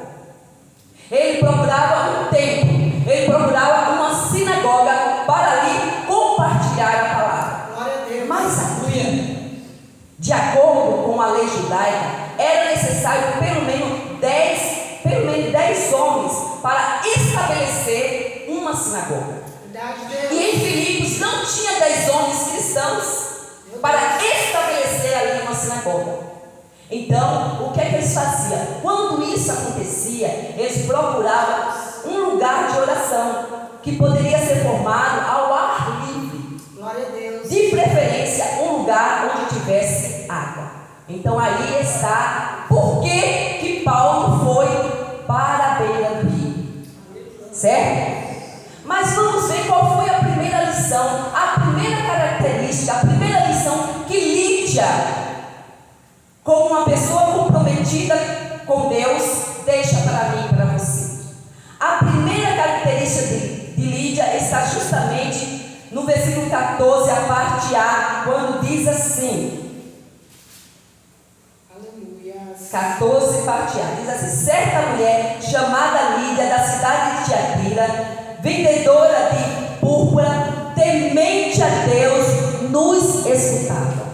Ele procurava um templo, ele procurava uma sinagoga para ali compartilhar a palavra. Mas aqui, de acordo com a lei judaica, era necessário pelo menos 10 homens para estabelecer uma sinagoga. E em Filipos não tinha 10 homens cristãos para estabelecer ali uma sinagoga. Então, o que é que eles faziam? Quando isso acontecia, eles procuravam um lugar de oração que poderia ser formado ao ar livre. Glória a Deus. De preferência, um lugar onde tivesse água. Então aí está por que Paulo foi para a beira do rio, certo? Mas vamos ver qual foi a primeira lição, a primeira característica, a primeira lição que Lídia, como uma pessoa comprometida com Deus, deixa para mim e para você. A primeira característica de Lídia está justamente no versículo 14, a parte A, quando diz assim: 14, parte A, diz assim: certa mulher chamada Lídia, da cidade de Tiatira, vendedora de púrpura, temente a Deus, nos escutava.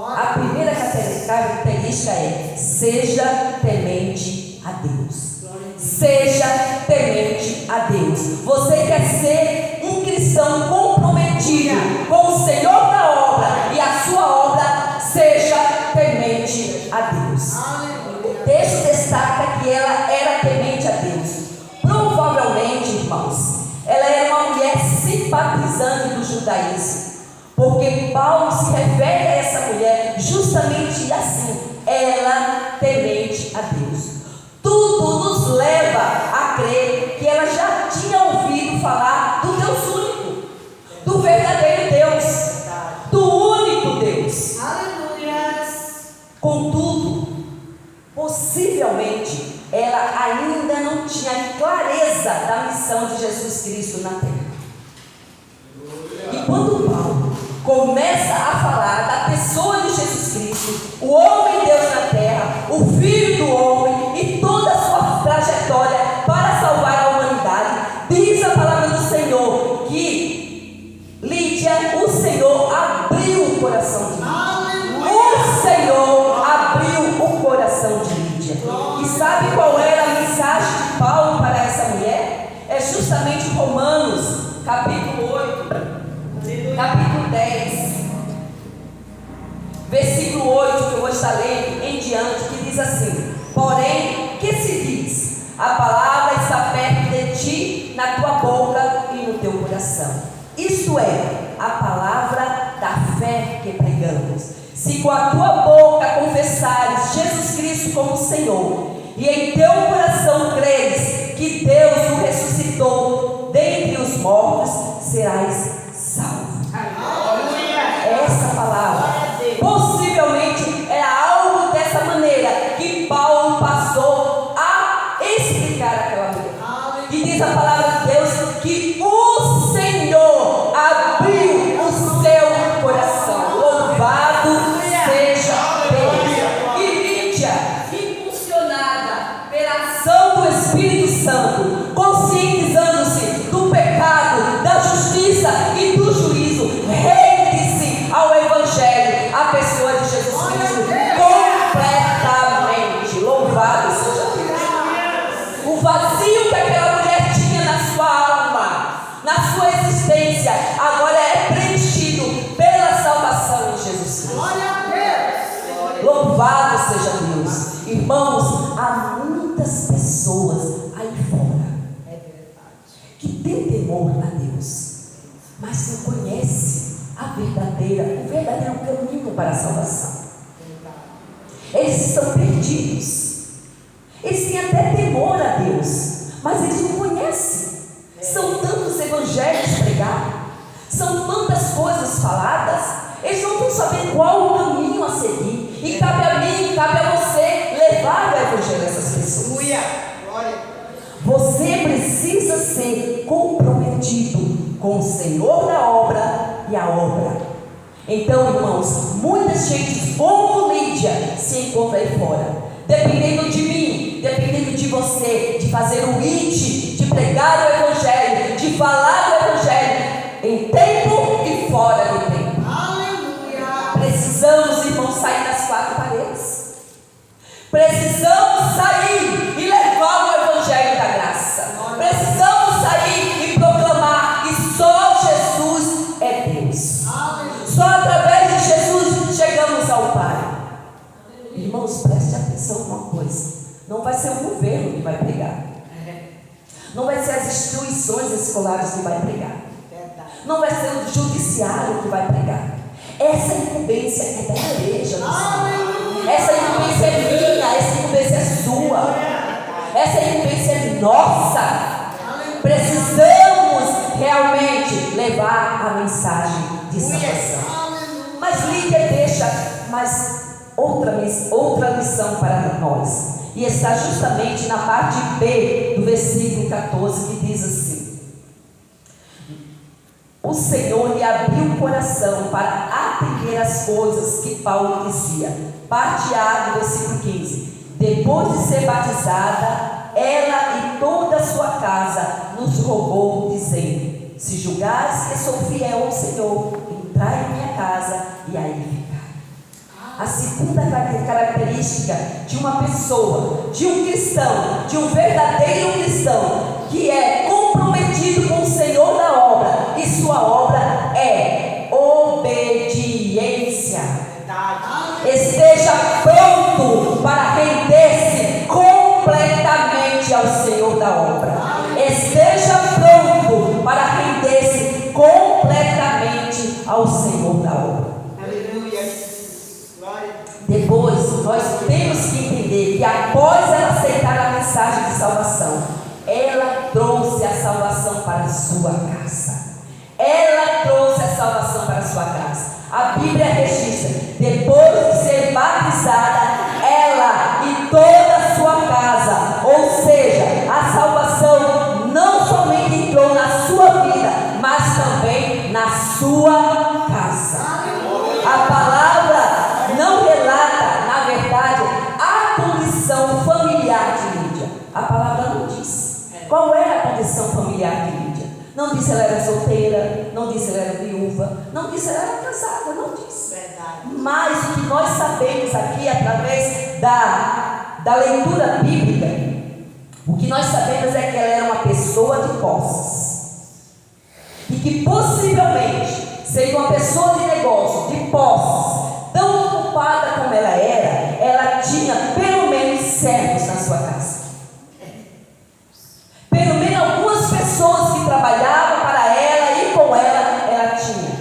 A primeira característica é: seja temente a Deus. Seja temente a Deus. Você quer ser um cristão comprometido com o Senhor da obra e a sua obra, seja temente a Deus. O texto destaca que ela era temente a Deus. Provavelmente, irmãos, ela era uma mulher simpatizante do judaísmo, porque Paulo se refere a essa mulher justamente assim: ela temente a Deus. Tudo nos leva a crer que ela já tinha ouvido falar do Deus único, do verdadeiro Deus, do único Deus. Aleluia. Contudo, possivelmente, ela ainda não tinha clareza da missão de Jesus Cristo na terra. E quando Paulo começa a falar da pessoa de Jesus Cristo, o homem Deus na terra, o Filho do homem e toda a sua trajetória para salvar a humanidade, diz a palavra do Senhor que Lídia, o Senhor abriu o coração de Lídia. O Senhor abriu o coração de Lídia. E sabe qual era a mensagem de Paulo para essa mulher? É justamente Romanos 10, versículo 8, que eu vou estar lendo em diante, que diz assim: porém, que se diz? A palavra está perto de ti, na tua boca e no teu coração. Isto é, a palavra da fé que pregamos. Se com a tua boca confessares Jesus Cristo como Senhor, e em teu coração creres que Deus o ressuscitou dentre os mortos, serás salvo. Essa palavra, possivelmente era algo dessa maneira que Paulo passou a explicar aquela mulher. E diz a palavra de Deus que o Senhor abriu o seu coração. Louvado seja Deus. E Lídia, impulsionada pela ação do Espírito Santo, conscientizando-se do pecado, da justiça e do juízo, rende-se ao Evangelho, a pessoa de Jesus Cristo, completamente. Louvado seja Deus. O vazio que aquela mulher tinha na sua alma, na sua existência, agora é preenchido pela salvação em Jesus Cristo. Louvado seja Deus. Irmãos, há muitas pessoas aí fora que têm temor a Deus, mas não conhecem o verdadeiro caminho para a salvação. Eles estão perdidos. Eles têm até temor a Deus, mas eles não conhecem. São tantos evangelhos pregados, são tantas coisas faladas, eles não estão sabendo qual o caminho a seguir. E cabe a mim, cabe a você levar o evangelho a essas pessoas. Você precisa ser comprometido com o Senhor da obra e a obra. Então, irmãos, muita gente como Lídia se encontra aí fora, dependendo de mim, dependendo de você, de fazer o IT, de pregar o evangelho, de falar do evangelho, em tempo e fora do tempo. Precisamos, irmãos, sair das quatro paredes. Precisamos sair e levar o evangelho da graça. Precisamos sair e proclamar que só Jesus é Deus. Só através de Jesus chegamos ao Pai. Irmãos, preste atenção numa coisa: não vai ser o governo que vai pregar, não vai ser as instituições escolares que vai pregar, não vai ser o judiciário que vai pregar. Essa incumbência é da igreja do Senhor. Essa incumbência é minha, essa incumbência é sua, essa incumbência é nossa. Precisamos realmente levar a mensagem de salvação. Mas Lídia deixa outra lição para nós, e está justamente na parte B do versículo 14, que diz assim: o Senhor lhe abriu o coração para atender as coisas que Paulo dizia. Parte A do versículo 15: depois de ser batizada, ela e toda a sua casa nos rogou, dizendo: se julgares que sou fiel ao Senhor, entrai em minha casa e aí ficar. A segunda característica de uma pessoa, de um cristão, de um verdadeiro cristão, que é comprometido com o Senhor da obra, e sua obra é obediência. Esteja pronto para render-se completamente ao Senhor da obra. Esteja pronto para render-se completamente ao Senhor da obra. Depois, nós temos que entender que após ela aceitar a mensagem de salvação, ela trouxe a salvação para a sua casa. Ela trouxe a salvação para a sua casa. A Bíblia registra: depois de ser batizada, ela e toda a sua casa, ou seja, a salvação não somente entrou na sua vida, mas também na sua casa. A palavra não relata, na verdade, a condição familiar de Lídia. A palavra não diz qual era a condição familiar de Lídia. Não diz se ela era solteira, não diz se ela era viúva, não diz se ela era casada, não diz. Mas o que nós sabemos aqui, através da leitura bíblica, o que nós sabemos é que ela era uma pessoa de posses, e que possivelmente, sendo uma pessoa de negócio, de posses, tão ocupada como ela era, ela tinha pelo menos servos na sua casa. Pelo menos algumas pessoas que trabalhavam para ela e com ela tinha.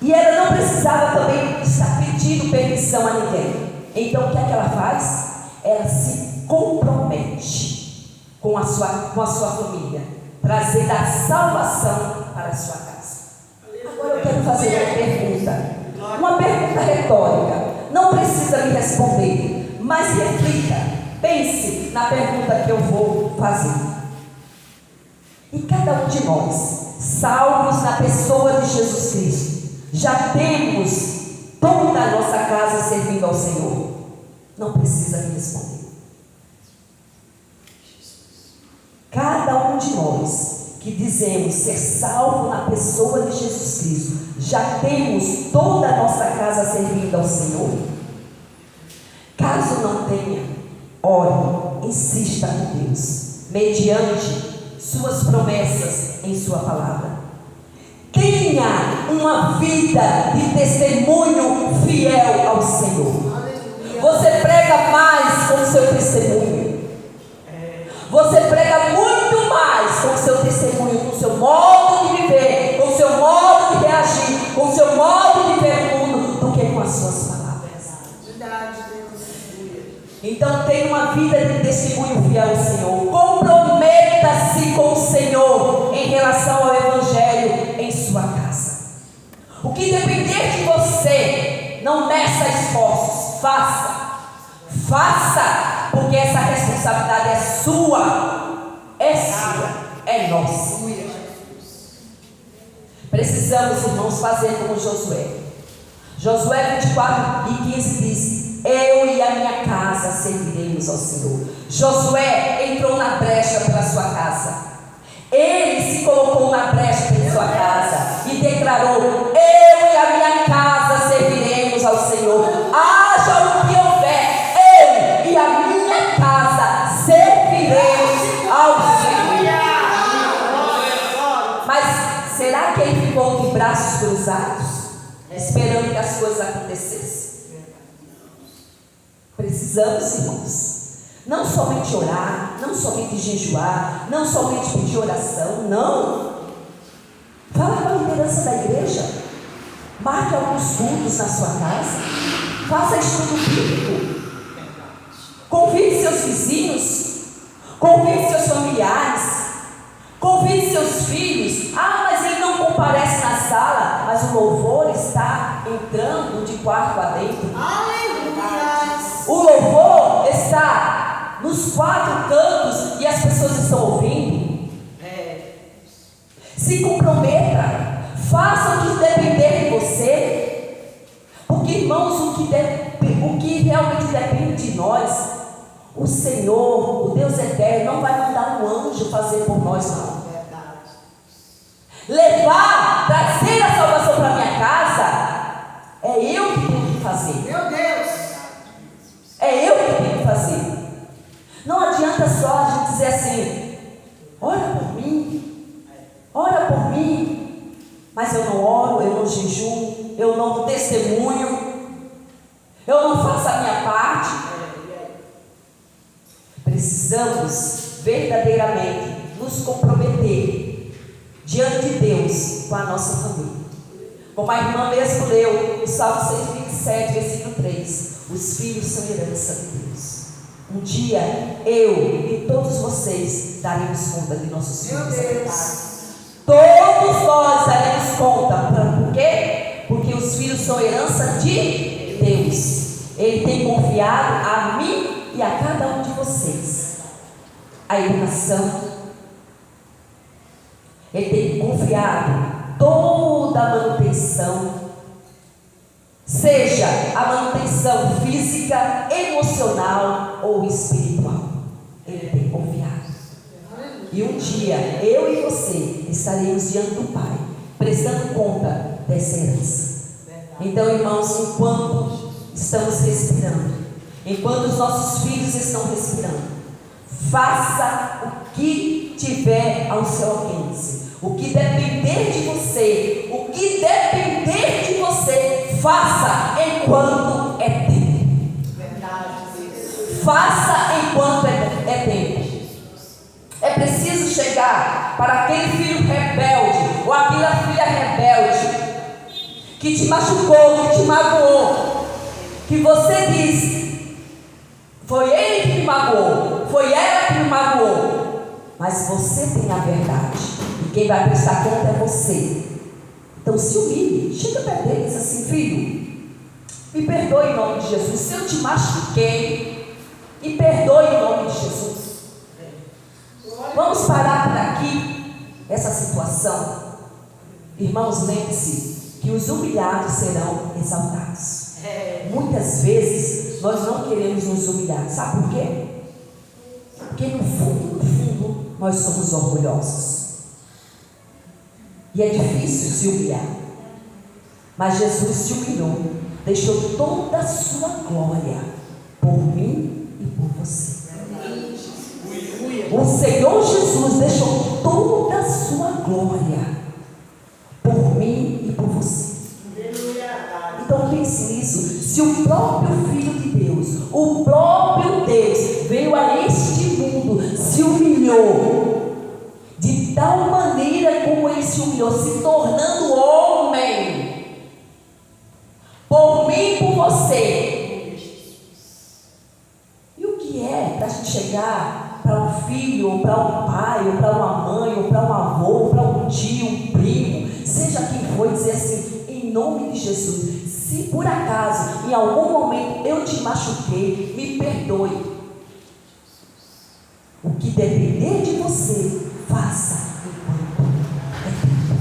E ela não precisava também estar pedindo permissão a ninguém. Então o que é que ela faz? Ela se compromete com a sua família, trazendo a salvação para a sua casa. Agora eu quero fazer uma pergunta retórica. Não precisa me responder, mas reflita, pense na pergunta que eu vou fazer. E cada um de nós, salvos na pessoa de Jesus Cristo, já temos toda a nossa casa servindo ao Senhor? Não precisa me responder. Cada um de nós que dizemos ser salvo na pessoa de Jesus Cristo, já temos toda a nossa casa servindo ao Senhor? Caso não tenha, ore, insista com Deus, mediante suas promessas em sua palavra. Tenha uma vida de testemunho fiel ao Senhor. Você prega mais com o seu testemunho. Você prega muito mais com o seu testemunho, com o seu modo de viver, com o seu modo de reagir, com o seu modo de ver o mundo, do que com as suas palavras. Então tenha uma vida de testemunho fiel ao Senhor. Comprometa-se com o Senhor em relação ao Evangelho em sua casa. O que depender de você, não meça esforços, faça, porque essa responsabilidade é sua, é nossa. Precisamos, irmãos, fazer como Josué. Josué 24:15 diz: eu e a minha casa serviremos ao Senhor. Josué entrou na brecha pela sua casa. Ele se colocou na brecha pela sua casa e declarou: eu e a minha casa serviremos ao Senhor. Haja o que houver, eu e a minha casa serviremos ao Senhor. Mas será que ele ficou de braços cruzados, esperando que as coisas acontecessem? Precisamos, irmãos, não somente orar, não somente jejuar, não somente pedir oração, não. Fala com a liderança da igreja, marque alguns cultos na sua casa, faça estudo bíblico, convide seus vizinhos, convide seus familiares, convide seus filhos. Ah, mas ele não comparece na sala, mas o louvor está entrando de quarto adentro. O louvor está nos quatro cantos e as pessoas estão ouvindo. Se comprometa, faça o que depender de você, porque, irmãos, o que realmente depende de nós, o Senhor, o Deus eterno, não vai mandar um anjo fazer por nós, não. Trazer a salvação para minha casa, é eu que tenho que fazer. Meu Deus! É eu que tenho que fazer. Não adianta só a gente dizer assim: ora por mim, mas eu não oro, eu não jejuo, eu não testemunho, eu não faço a minha parte. Precisamos verdadeiramente nos comprometer diante de Deus com a nossa família. Como a irmã mesmo leu o Salmo 127, versículo 3: os filhos são herança de Deus. Um dia eu e todos vocês daremos conta de nossos filhos. Todos nós daremos conta. Por quê? Porque os filhos são herança de Deus. Ele tem confiado a mim e a cada um de vocês a educação. Ele tem confiado toda a manutenção, seja a manutenção física, emocional ou espiritual. Ele tem confiado. E um dia eu e você estaremos diante do Pai, prestando conta dessa herança. Então, irmãos, enquanto estamos respirando, enquanto os nossos filhos estão respirando, faça o que tiver ao seu alcance. O que depender de você, faça enquanto é tempo. Faça enquanto é tempo. É preciso chegar para aquele filho rebelde, ou aquela filha rebelde, que te machucou, que te magoou, que você diz, foi ele que me magoou, foi ela que me magoou, mas você tem a verdade, e quem vai prestar conta é você. Então se humilhe, chega perto dele e diz assim: filho, me perdoe em nome de Jesus, se eu te machuquei, me perdoe em nome de Jesus. Vamos parar por aqui essa situação. Irmãos, lembre-se que os humilhados serão exaltados. Muitas vezes nós não queremos nos humilhar. Sabe por quê? Porque no fundo, nós somos orgulhosos. E é difícil se humilhar. Mas Jesus se humilhou, deixou toda a sua glória por mim e por você. O Senhor Jesus deixou toda a sua glória por mim e por você. Então pense nisso. Se o próprio Filho de Deus, o próprio Deus, veio a este mundo, se humilhou, de tal maneira como ele se humilhou, se tornando homem, por mim e por você. E o que é para a gente chegar para um filho, ou para um pai, ou para uma mãe, ou para um avô, ou para um tio, um primo, seja quem for, dizer assim: em nome de Jesus, se por acaso em algum momento eu te machuquei, me perdoe. O que depender de você, faça enquanto é tempo.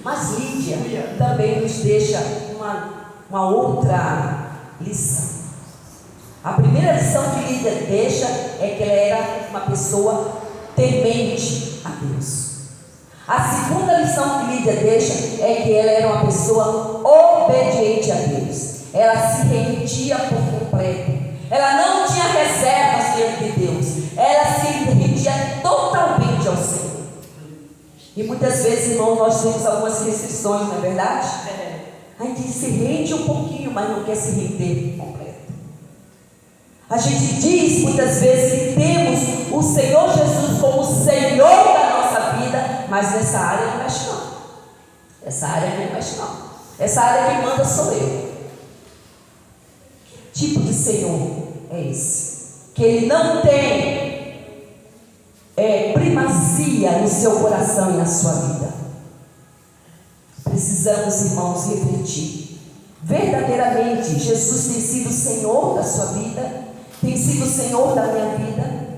Mas Lídia também nos deixa uma outra lição. A primeira lição que Lídia deixa é que ela era uma pessoa temente a Deus. A segunda lição que Lídia deixa é que ela era uma pessoa obediente a Deus. Ela se rendia por completo. Ela não tinha reservas diante de Deus. Ela se rendia totalmente ao Senhor. E muitas vezes, irmão, nós temos algumas restrições, não é verdade? A gente se rende um pouquinho, mas não quer se render por completo. A gente diz muitas vezes que temos o Senhor Jesus como Senhor da nossa vida, mas nessa área não mexe não. Essa área não mexe não. Essa área quem manda sou eu. Que tipo de Senhor é esse? Que Ele não tem primazia no seu coração e na sua vida. Precisamos, irmãos, refletir. Verdadeiramente, Jesus tem sido o Senhor da sua vida? Tem sido o Senhor da minha vida?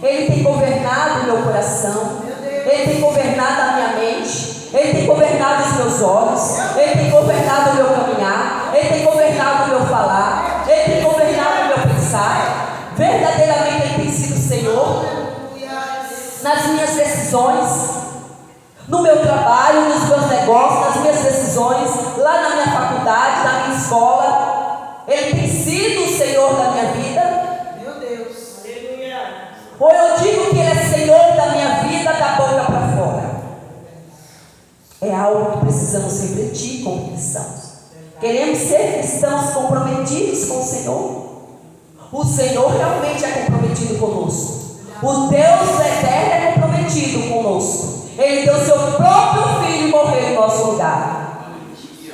Ele tem governado o meu coração? Ele tem governado a minha mente? Ele tem governado os meus olhos? Ele tem governado o meu caminhar? Ele tem governado o meu falar? Ele tem governado o meu pensar? Verdadeiramente Ele tem sido o Senhor nas minhas decisões, no meu trabalho, nos meus negócios, nas minhas decisões, lá na minha faculdade, na minha escola. Ele tem sido o Senhor da minha vida? Meu Deus. Ou eu digo que Ele é Senhor da minha vida da boca para fora? É algo que precisamos refletir como cristãos. Queremos ser cristãos comprometidos com o Senhor? O Senhor realmente é comprometido conosco. O Deus eterno é comprometido conosco. Ele deu seu próprio Filho morrer em nosso lugar.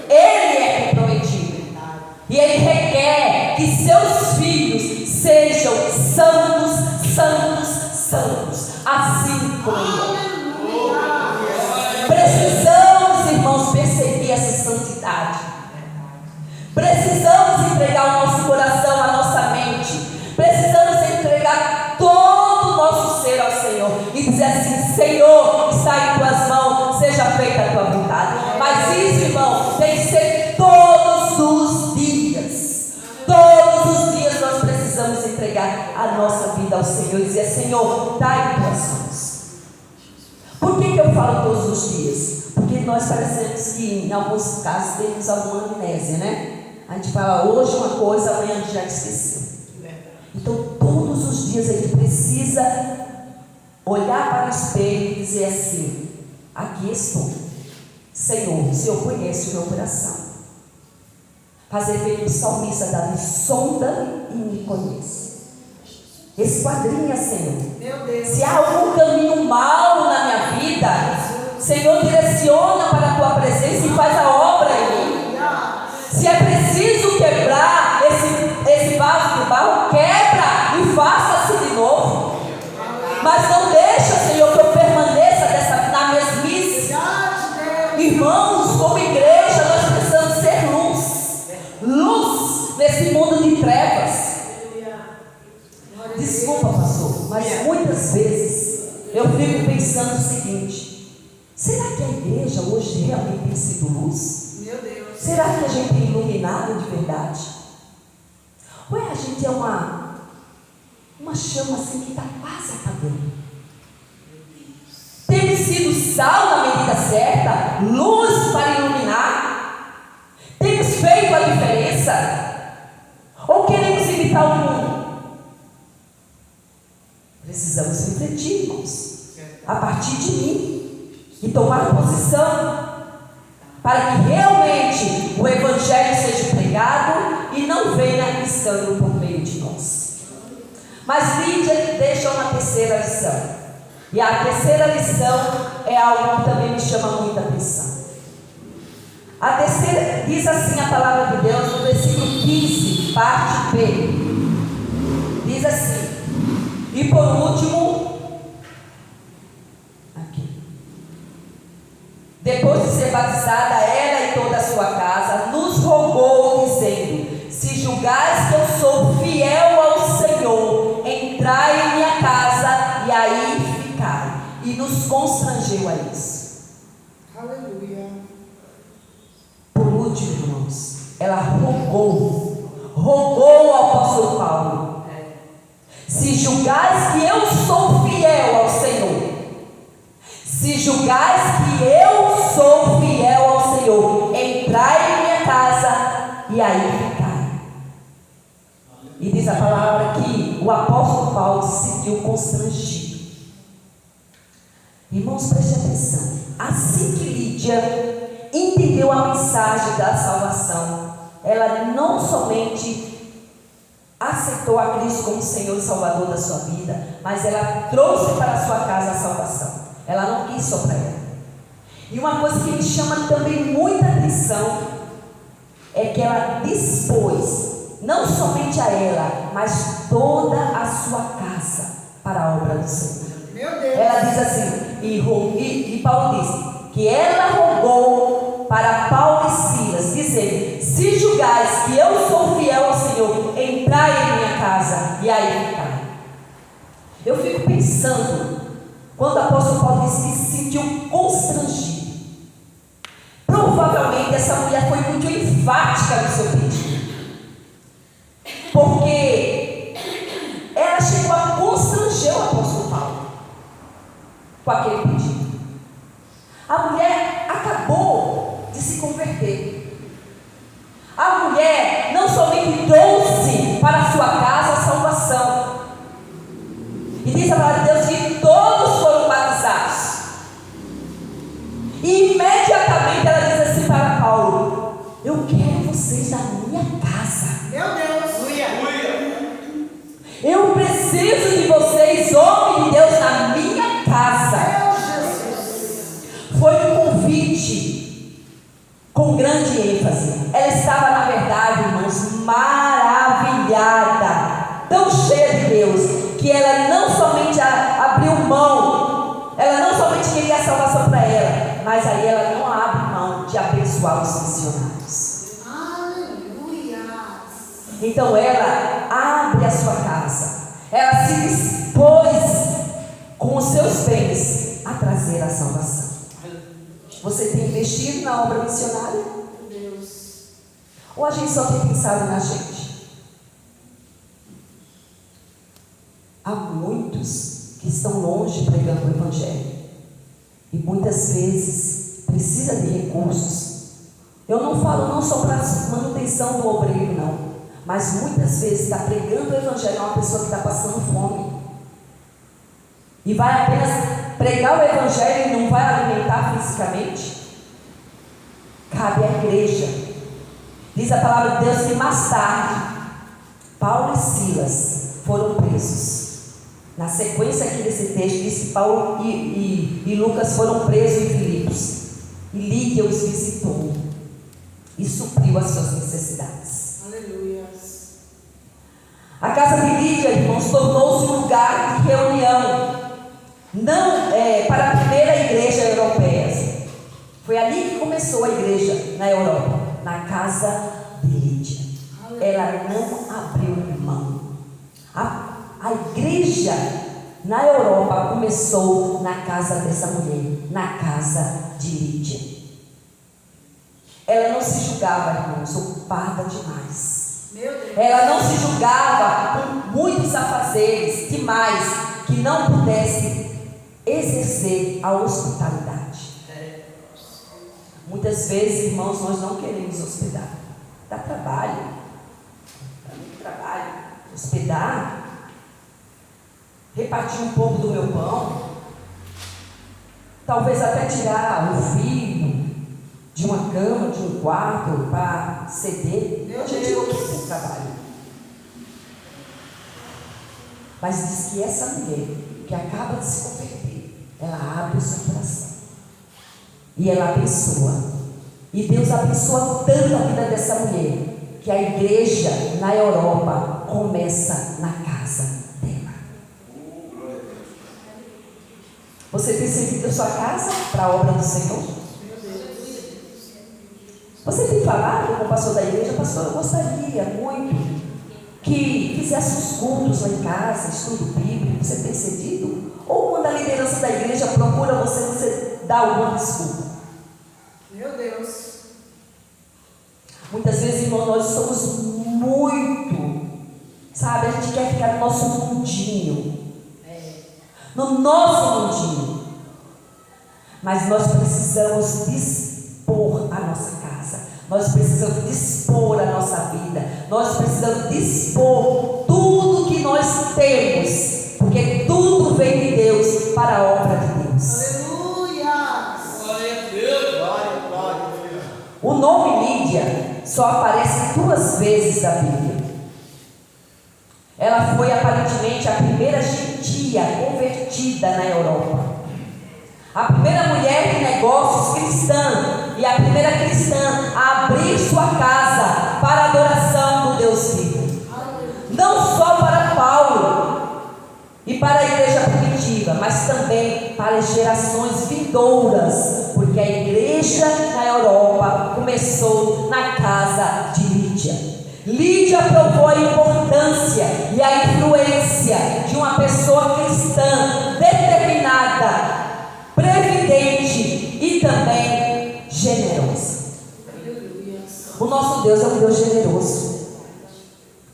Ele é comprometido. E Ele requer que seus filhos sejam santos, santos, santos, assim como Ele é. Precisamos, irmãos, perseguir essa santidade. Precisamos entregar o nosso coração, a nossa mente. Precisamos entregar todo o nosso ser ao Senhor e dizer assim: Senhor, está em tuas mãos, seja feita a tua vontade. Mas isso, irmão, tem que ser todos os dias. Todos os dias nós precisamos entregar a nossa vida ao Senhor e dizer: Senhor, está em tuas mãos. Por que eu falo todos os dias? Porque nós parecemos que em alguns casos temos alguma amnésia, né? A gente fala hoje uma coisa, amanhã a gente já esqueceu. Então todos os dias a gente precisa olhar para o espelho e dizer assim: aqui estou, Senhor, o Senhor conhece o meu coração. Fazer feito o salmista Davi: sonda e me conhece. Esquadrinha, Senhor. Meu Deus. Se há algum caminho mau na minha vida, Senhor, direciona para a tua presença e faz a obra em mim. Se é preciso quebrar esse vaso de barro, quebra e faça-se de novo. Mas não deixa, Senhor, que eu permaneça na mesmice. Irmãos, como igreja, nós precisamos ser luz nesse mundo de trevas. Desculpa, pastor, mas muitas vezes eu fico pensando o seguinte: será que a igreja hoje realmente tem sido luz? Meu Deus. Será que a gente é iluminado de verdade? Ou a gente é uma chama assim que está quase apagando? Temos sido sal na medida certa, luz para iluminar? Temos feito a diferença? Ou queremos imitar o mundo? Precisamos refletir, irmãos, a partir de mim, e tomar posição, para que realmente o Evangelho seja pregado e não venha escândalo por meio de nós. Mas Lídia deixa uma terceira lição, e a terceira lição é algo que também me chama muita atenção. A terceira, diz assim a palavra de Deus no versículo 15, parte B, diz assim: e por último, aqui, depois de ser batizada ela e toda a sua casa, nos rogou dizendo: se julgais que eu sou fiel ao Senhor, entrai em minha casa e aí ficai. E nos constrangeu a isso. Aleluia. Por último, irmãos, ela rogou ao apóstolo Paulo: se julgais que eu sou fiel ao Senhor, se julgais que eu sou fiel ao Senhor, entrai em minha casa e aí ficai. E diz a palavra que o apóstolo Paulo se sentiu constrangido. Irmãos, preste atenção. Assim que Lídia entendeu a mensagem da salvação, ela não somente aceitou a Cristo como Senhor e Salvador da sua vida, mas ela trouxe para a sua casa a salvação. Ela não quis só para ela. E uma coisa que me chama também muita atenção é que ela dispôs não somente a ela, mas toda a sua casa para a obra do Senhor. Meu Deus. Ela diz assim, e Paulo diz que ela rogou para Paulo e Silas, dizendo: se julgais que eu sou fiel ao Senhor, entrai em minha casa e aí ficai. Eu fico pensando, quando o apóstolo Paulo disse que se sentiu constrangido, provavelmente essa mulher foi muito enfática no seu pedido, porque ela chegou a constranger o apóstolo Paulo com aquele pedido. A mulher acabou de se converter. A mulher não somente trouxe para a sua casa a salvação, e diz a palavra de Deus que todos foram batizados, e imediatamente ela diz assim para Paulo: eu quero vocês na minha casa. Meu Deus. Eu preciso de vocês, homem de Deus, na minha casa. Foi um convite com grande ênfase. Ela estava, na verdade, irmãos, maravilhada, tão cheia de Deus, que ela não somente abriu mão, ela não somente queria a salvação para ela, mas aí ela não abre mão de abençoar os missionários. Aleluia. Então ela abre a sua casa, ela se dispôs com os seus bens a trazer a salvação. Você tem investido na obra missionária? Deus. Ou a gente só tem pensado na gente? Há muitos que estão longe pregando o Evangelho, e muitas vezes precisa de recursos. Eu não falo não só para a manutenção do obreiro, não, mas muitas vezes está pregando o Evangelho a uma pessoa que está passando fome, e vai apenas pregar o Evangelho e não vai alimentar fisicamente? Cabe à igreja. Diz a palavra de Deus que mais tarde Paulo e Silas foram presos. Na sequência aqui desse texto diz que Paulo e Lucas foram presos em Filipos, e Lídia os visitou e supriu as suas necessidades. Aleluia. A casa de Lídia, irmãos, tornou-se um lugar de reunião, não para a primeira igreja europeia. Foi ali que começou a igreja na Europa, na casa de Lídia. Ela não abriu mão. A igreja na Europa começou na casa dessa mulher, na casa de Lídia. Ela não se julgava, irmãos, ocupada demais. Ela não se julgava com muitos afazeres demais que não pudesse exercer a hospitalidade. Muitas vezes, irmãos, nós não queremos hospedar. Dá trabalho. Dá muito trabalho. Hospedar. Repartir um pouco do meu pão. Talvez até tirar o filho de uma cama, de um quarto, para ceder. A gente não quer esse trabalho. Mas diz que essa mulher, que acaba de se converter, ela abre o seu coração. E ela abençoa. E Deus abençoa tanto a vida dessa mulher, que a igreja na Europa começa na casa dela. Você tem servido a sua casa para a obra do Senhor? Você tem falado com o pastor da igreja: pastor, eu gostaria muito que fizesse os cultos lá em casa, estudo bíblico. Você tem cedido? Ou quando a liderança da igreja procura você, você dá alguma desculpa? Meu Deus. Muitas vezes, irmão, nós somos muito, sabe, a gente quer ficar no nosso mundinho, no nosso mundinho, mas nós precisamos dispor a nossa casa, nós precisamos dispor a nossa vida, nós precisamos dispor tudo que nós temos, porque tudo vem de Deus para a obra de Deus. O nome Lídia só aparece 2 vezes na Bíblia. Ela foi aparentemente a primeira gentia convertida na Europa, a primeira mulher de negócios cristã e a primeira cristã a abrir sua casa para a adoração do Deus vivo. Não só para Paulo e para a igreja primitiva, mas também para as gerações vindouras, porque a igreja na Europa começou na casa de Lídia. Lídia provou a importância e a influência de uma pessoa cristã determinada, previdente e também generosa. O nosso Deus é um Deus generoso.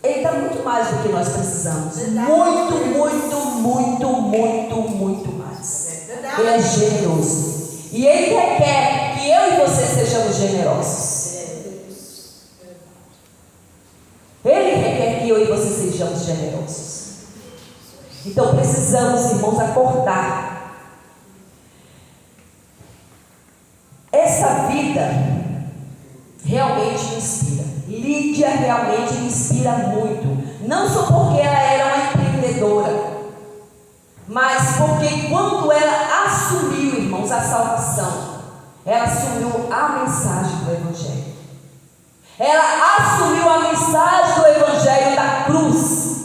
Ele dá muito mais do que nós precisamos. Muito, muito, muito, muito, muito mais. Ele é generoso. E Ele requer que eu e você sejamos generosos. Ele requer que eu e você sejamos generosos. Então precisamos, irmãos, acordar. Essa vida realmente me inspira. Lídia realmente me inspira muito. Não só porque ela era uma empreendedora, mas porque quando ela assumiu, irmãos, a salvação, ela assumiu a mensagem do Evangelho. Ela assumiu a mensagem do Evangelho da cruz.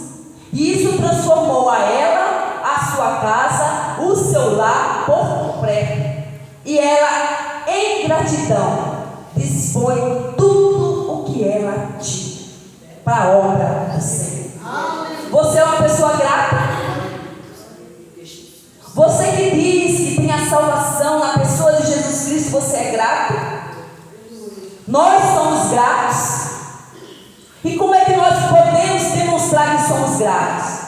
E isso transformou a ela, a sua casa, o seu lar por completo. E ela, em gratidão, dispõe tudo o que ela tinha para a obra do Senhor. Você é uma pessoa grata? Você que diz que tem a salvação na pessoa de Jesus Cristo, você é grato? Nós somos gratos. E como é que nós podemos demonstrar que somos gratos?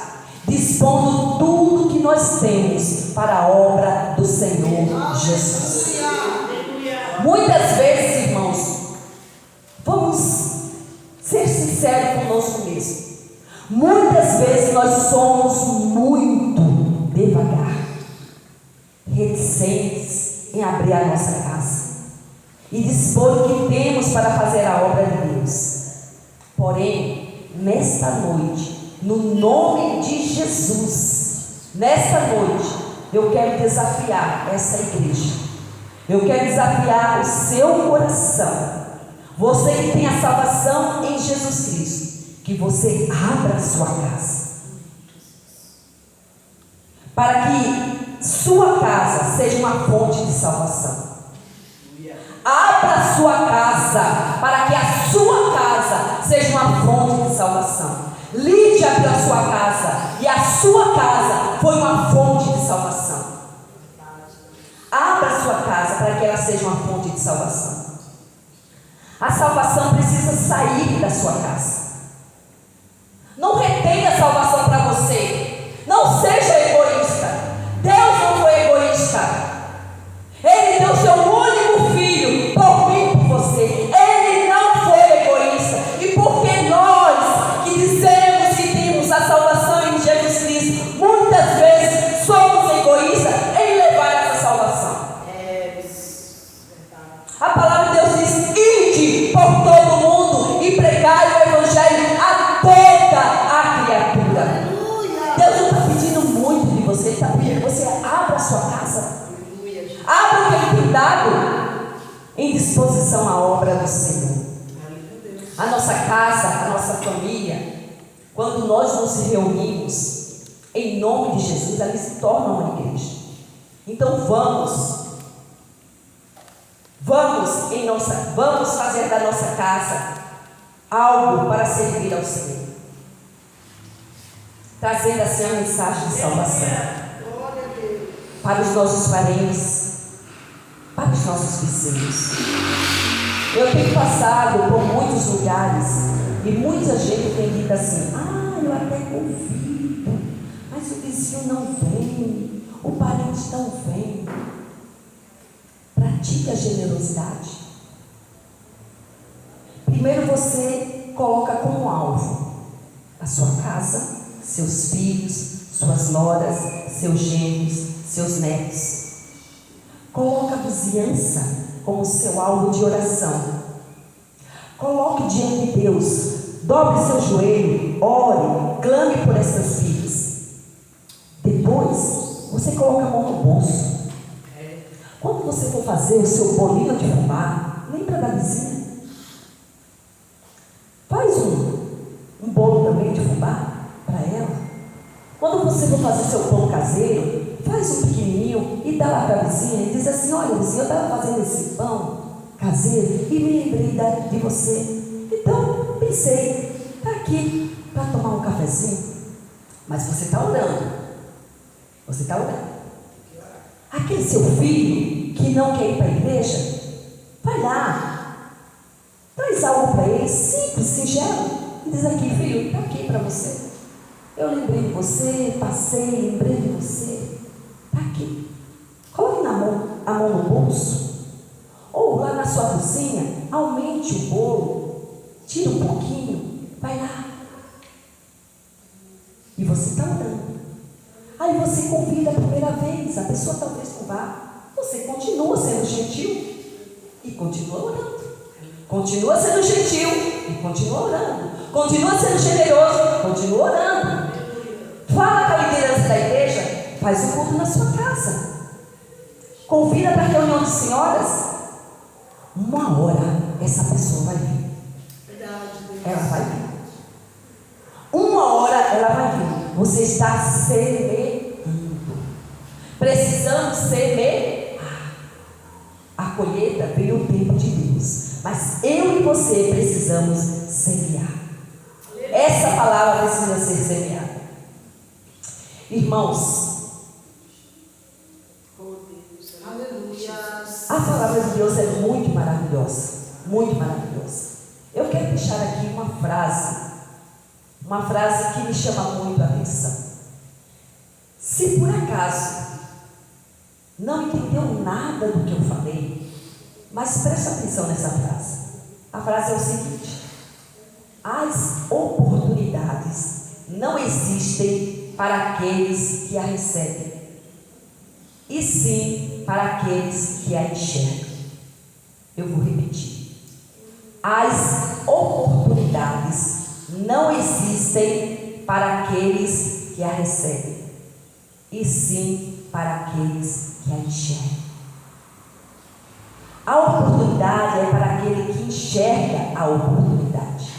Dispondo tudo que nós temos para a obra do Senhor Jesus. Muitas vezes, irmãos, vamos ser sinceros conosco mesmo. Muitas vezes nós somos muito devagar. reticentes em abrir a nossa casa e dispor o que temos para fazer a obra de Deus. Porém, nesta noite, no nome de Jesus, nesta noite, eu quero desafiar essa igreja. Eu quero desafiar o seu coração. Você que tem a salvação em Jesus Cristo, que você abra a sua casa, para que sua casa seja uma fonte de salvação. Abra a sua casa, para que a sua casa seja uma fonte de salvação. Lídia abriu a sua casa, e a sua casa foi uma fonte de salvação. Abra a sua casa para que ela seja uma fonte de salvação. A salvação precisa sair da sua casa. Não retenha a salvação para você. Não seja egoísta. Deus não foi egoísta. Ele deu seu único filho por mim e por você. Ele não foi egoísta. E porque nós que dizemos que temos a salvação em Jesus Cristo, muitas vezes somos egoístas em levar essa salvação. A palavra de Deus diz: ide por todo mundo e pregai o evangelho a toda a criatura. Deus não está pedindo muito de você, Ele está pedindo que você abra a sua casa. Abra o que Ele tem dado em disposição à obra do Senhor. A nossa casa, a nossa família, quando nós nos reunimos em nome de Jesus, ela se torna uma igreja. Então vamos fazer da nossa casa algo para servir ao Senhor, trazendo assim a mensagem de salvação para os nossos parentes, para os nossos vizinhos. Eu tenho passado por muitos lugares e muita gente tem dito assim: eu até convido, mas o vizinho não vem, o parente não vem. Pratique a generosidade. Primeiro você coloca como alvo a sua casa, seus filhos, suas noras, seus genros, seus netos. Coloca a vizinhança como seu alvo de oração. Coloque diante de Deus, dobre seu joelho, ore, clame por essas vidas. Depois, você coloca a mão no bolso. Quando você for fazer o seu bolinho de fubá, lembra da vizinha? Faz um bolo também de fubá para ela. Quando você for fazer seu pão caseiro, faz um pequenininho e dá lá para a vizinha e diz assim: olha, vizinha, eu estava fazendo esse pão caseiro e me lembrei de você. Então, pensei, está aqui para tomar um cafezinho. Mas você está orando. Você está orando. Aquele seu filho que não quer ir para a igreja, vai lá, traz algo para ele, simples, singelo, e diz aqui: filho, está aqui para você. Eu lembrei de você, passei, lembrei de você, está aqui. Coloque a mão no bolso, ou lá na sua cozinha, aumente o bolo, tira um pouquinho, vai lá. E você está orando. Aí você convida a primeira vez, a pessoa talvez não vá. Você continua sendo gentil e continua orando. Continua sendo gentil e continua orando. Continua sendo generoso, continua orando. Fala com a liderança da igreja, faz o culto na sua casa. Convida para a reunião de senhoras. 1 hora essa pessoa vai vir. Ela vai vir. 1 hora ela vai vir. Você está semeando. Precisamos semear. A colheita veio no tempo de Deus, mas eu e você precisamos semear. Essa palavra precisa ser semeada. Irmãos, a palavra de Deus é muito maravilhosa, muito maravilhosa. Eu quero deixar aqui uma frase que me chama muito a atenção. Se por acaso não entendeu nada do que eu falei, mas presta atenção nessa frase. A frase é o seguinte: as oportunidades não existem para aqueles que a recebem, e sim para aqueles que a enxergam. Eu vou repetir. As oportunidades não existem para aqueles que a recebem, e sim para aqueles que a enxergam. A oportunidade é para aquele que enxerga a oportunidade.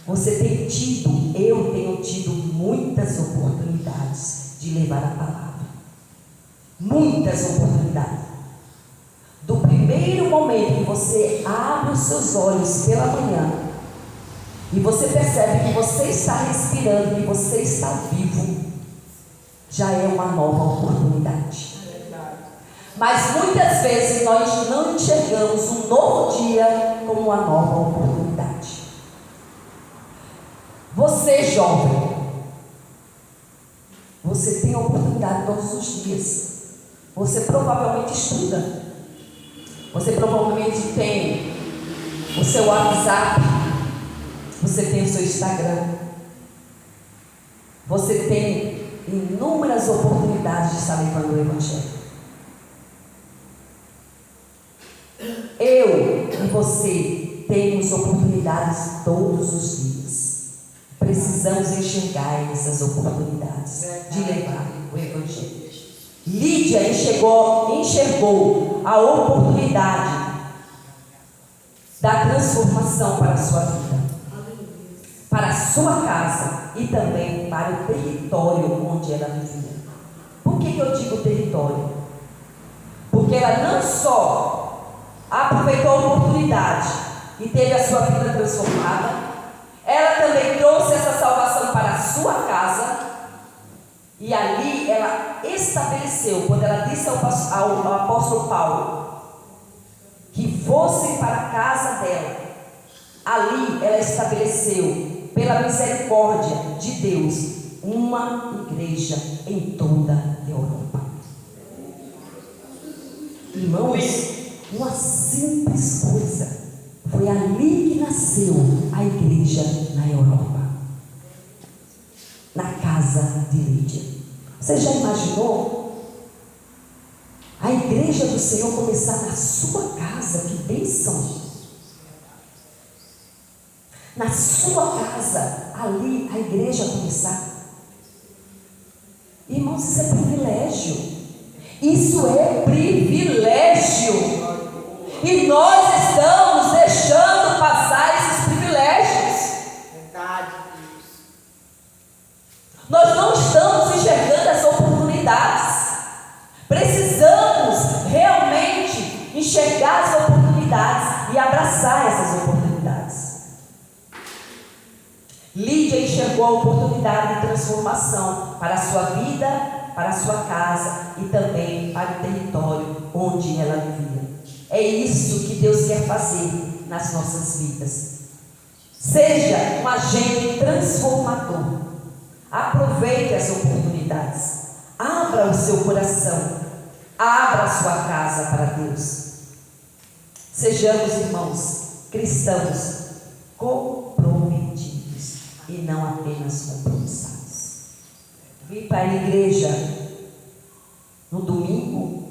Você tem tido, eu tenho tido muitas oportunidades de levar a palavra. Muitas oportunidades. Do primeiro momento que você abre os seus olhos pela manhã e você percebe que você está respirando, que você está vivo, já é uma nova oportunidade. Mas muitas vezes nós não enxergamos um novo dia como uma nova oportunidade. Você, jovem, você tem a oportunidade todos os dias. Você provavelmente estuda. Você provavelmente tem o seu WhatsApp. Você tem o seu Instagram. Você tem inúmeras oportunidades de estar levando o Evangelho. Eu e você temos oportunidades todos os dias. Precisamos enxergar essas oportunidades de levar o Evangelho. Lídia enxergou a oportunidade da transformação para a sua vida, para a sua casa e também para o território onde ela vivia. Por que eu digo território? Porque ela não só aproveitou a oportunidade e teve a sua vida transformada, ela também trouxe essa salvação para a sua casa. E ali ela estabeleceu, quando ela disse ao apóstolo Paulo que fossem para a casa dela, ali ela estabeleceu, pela misericórdia de Deus, uma igreja em toda a Europa. Irmãos, uma simples coisa, foi ali que nasceu a igreja na Europa, na casa de Lídia. Você já imaginou a igreja do Senhor começar na sua casa? Que bênção! Na sua casa, ali a igreja começar. Irmãos, isso é privilégio. Isso é privilégio. E nós estamos deixando passar esses privilégios. Verdade. Nós não estamos enxergando as oportunidades. Precisamos realmente enxergar as oportunidades e abraçar essas oportunidades. Lídia enxergou a oportunidade de transformação para a sua vida, para a sua casa e também para o território onde ela vivia. É isso que Deus quer fazer nas nossas vidas. Seja um agente transformador. Aproveite as oportunidades. Abra o seu coração. Abra a sua casa para Deus. Sejamos, irmãos, cristãos comprometidos e não apenas compromissados. Vim para a igreja no domingo.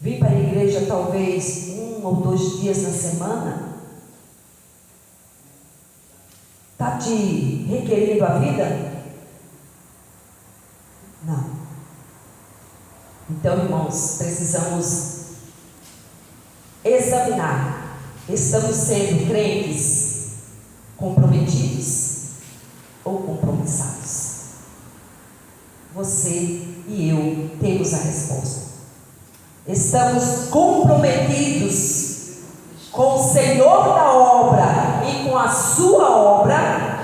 Vim para a igreja talvez 1 ou 2 dias na semana. Está te requerendo a vida? Não. Então, irmãos, precisamos examinar. Estamos sendo crentes comprometidos ou compromissados? Você e eu temos a resposta. Estamos comprometidos com o Senhor da obra e com a sua obra,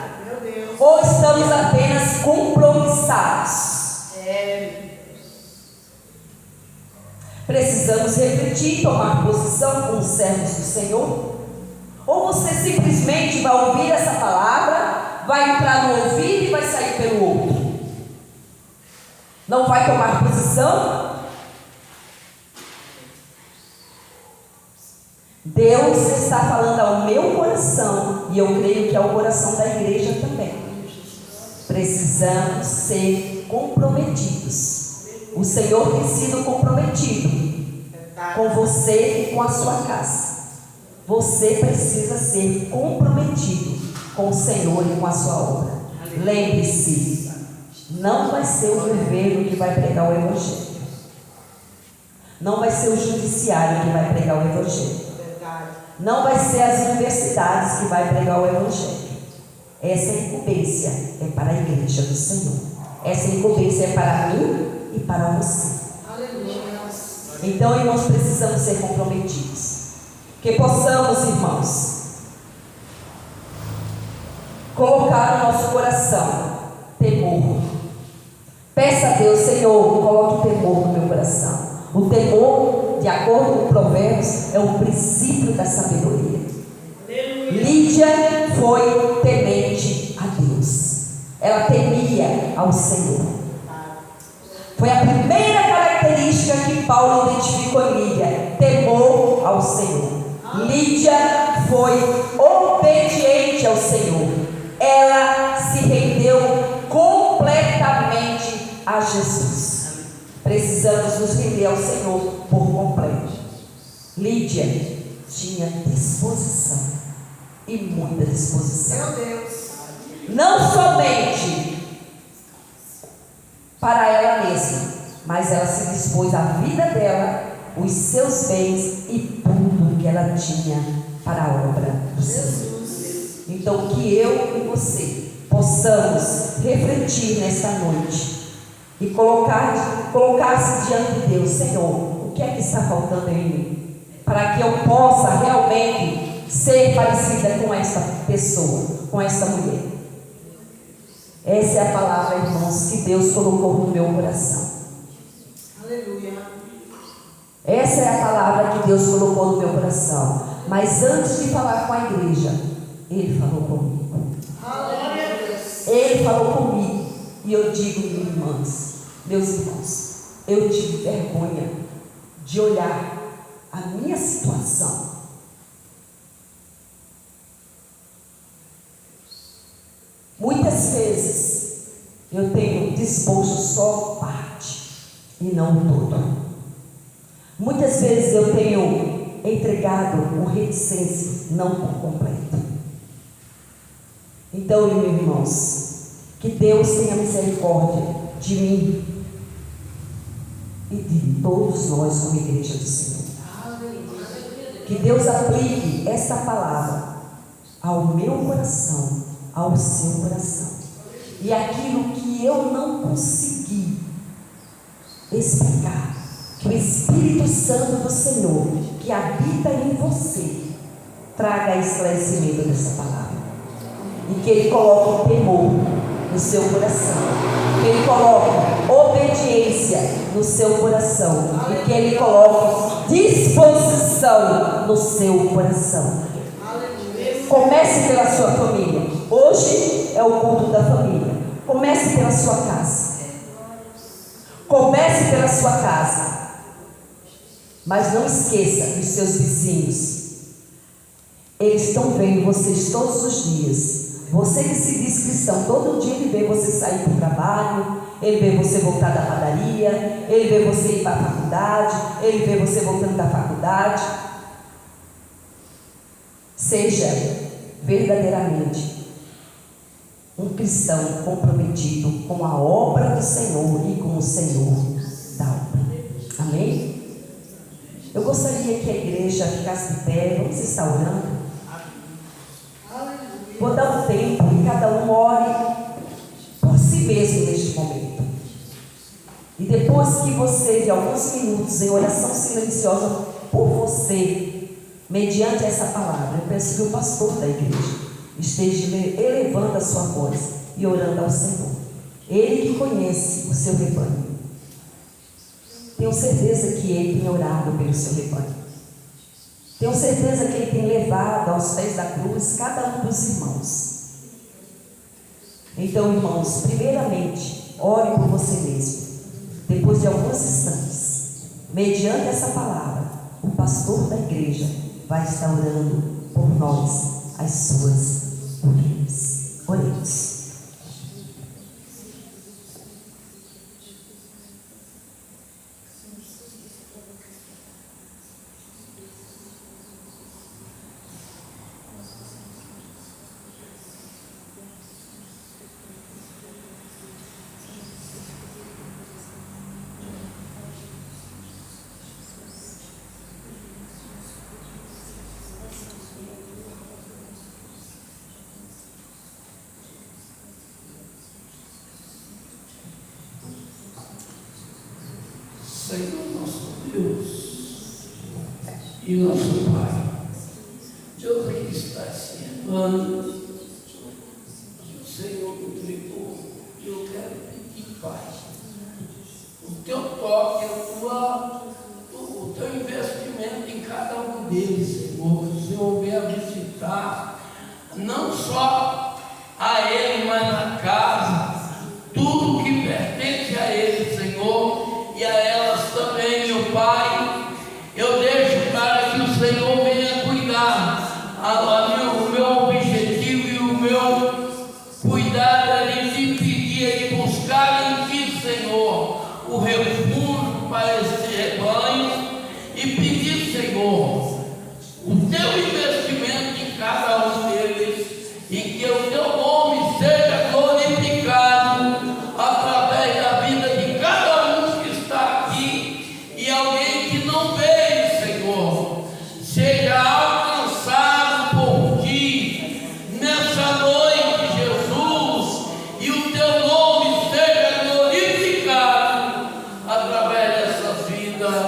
ou estamos apenas compromissados? Precisamos refletir e tomar posição como servos do Senhor? Ou você simplesmente vai ouvir essa palavra, vai entrar no ouvido e vai sair pelo outro? Não vai tomar posição? Deus está falando ao meu coração, e eu creio que é o coração da igreja também. precisamos ser comprometidos. O Senhor tem sido comprometido com você e com a sua casa. Você precisa ser comprometido com o Senhor e com a sua obra. Lembre-se, não vai ser o governo que vai pregar o Evangelho. Não vai ser o judiciário que vai pregar o Evangelho. Não vai ser as universidades que vai pregar o Evangelho. Essa incumbência é para a igreja do Senhor. Essa incumbência é para mim e para você. Então, irmãos, precisamos ser comprometidos. Que possamos, irmãos, colocar no nosso coração temor. Peça a Deus: Senhor, coloque temor no meu coração. O temor, de acordo com Provérbios, é o princípio da sabedoria. Lídia foi temente a Deus. Ela temia ao Senhor. Foi a primeira característica que Paulo identificou em Lídia: temor ao Senhor. Lídia foi obediente ao Senhor. Ela se rendeu completamente a Jesus. Precisamos nos render ao Senhor por completo. Lídia tinha disposição, e muita disposição. Meu Deus. Não somente para ela mesma, mas ela se dispôs a vida dela, os seus bens e tudo que ela tinha para a obra do Senhor. Então, que eu e você possamos refletir nesta noite e colocar-se diante de Deus: Senhor, o que é que está faltando em mim, para que eu possa realmente ser parecida com esta pessoa, com esta mulher. Essa é a palavra, irmãos, que Deus colocou no meu coração. Aleluia. Essa é a palavra que Deus colocou no meu coração. Mas antes de falar com a igreja, Ele falou comigo. Ele falou comigo. E eu digo, meus irmãos, eu tive vergonha de olhar a minha situação. Muitas vezes eu tenho disposto só parte e não o todo. Muitas vezes eu tenho entregado com reticência, não por completo. Então, meus irmãos, que Deus tenha misericórdia de mim e de todos nós como igreja do Senhor. Que Deus aplique esta palavra ao meu coração, ao seu coração. E aquilo que eu não consegui explicar, que o Espírito Santo do Senhor, que habita em você, traga esclarecimento dessa palavra. E que Ele coloque temor no seu coração. Que Ele coloque obediência no seu coração. E que Ele coloque disposição no seu coração. Comece pela sua família. Hoje é o culto da família. Comece pela sua casa. Comece pela sua casa. Mas não esqueça dos seus vizinhos. Eles estão vendo vocês todos os dias. Você que se diz cristão, todo dia ele vê você sair para o trabalho, ele vê você voltar da padaria, ele vê você ir para a faculdade, ele vê você voltando da faculdade. Seja verdadeiramente um cristão comprometido com a obra do Senhor e com o Senhor da obra. Amém? Eu gostaria que a igreja ficasse de pé. Vamos estar orando. Vou dar um tempo e cada um ore por si mesmo neste momento. E depois que você, de alguns minutos em oração silenciosa por você, mediante essa palavra, eu peço que o pastor da igreja esteja elevando a sua voz e orando ao Senhor. Ele que conhece o seu rebanho. Tenho certeza que Ele tem orado pelo seu rebanho. Tenho certeza que Ele tem levado aos pés da cruz cada um dos irmãos. Então, irmãos, primeiramente, ore por você mesmo. Depois de alguns instantes, mediante essa palavra, o pastor da igreja vai estar orando por nós, as suas mulheres. Oremos. e nosso Pai. Deus aqui está esse ano que o Senhor me entregou e eu quero pedir, Pai, o teu toque, o teu investimento em cada um deles, Senhor, que o Senhor venha visitar não só a ele, mas na casa, tudo que pertence a ele, Senhor, e a elas também, meu Pai. Eu deixo para que o Senhor venha cuidar. O meu objetivo e o meu cuidado é de pedir e buscar em Ti, Senhor, o refúgio para esse rebanho e pedir, Senhor, o Teu investimento em cada um deles e que o Teu nome seja glorificado através da vida de cada um que está aqui e alguém que não veio, Senhor, seja alcançado por Ti nessa noite, Jesus, e o Teu nome seja glorificado através dessas vidas,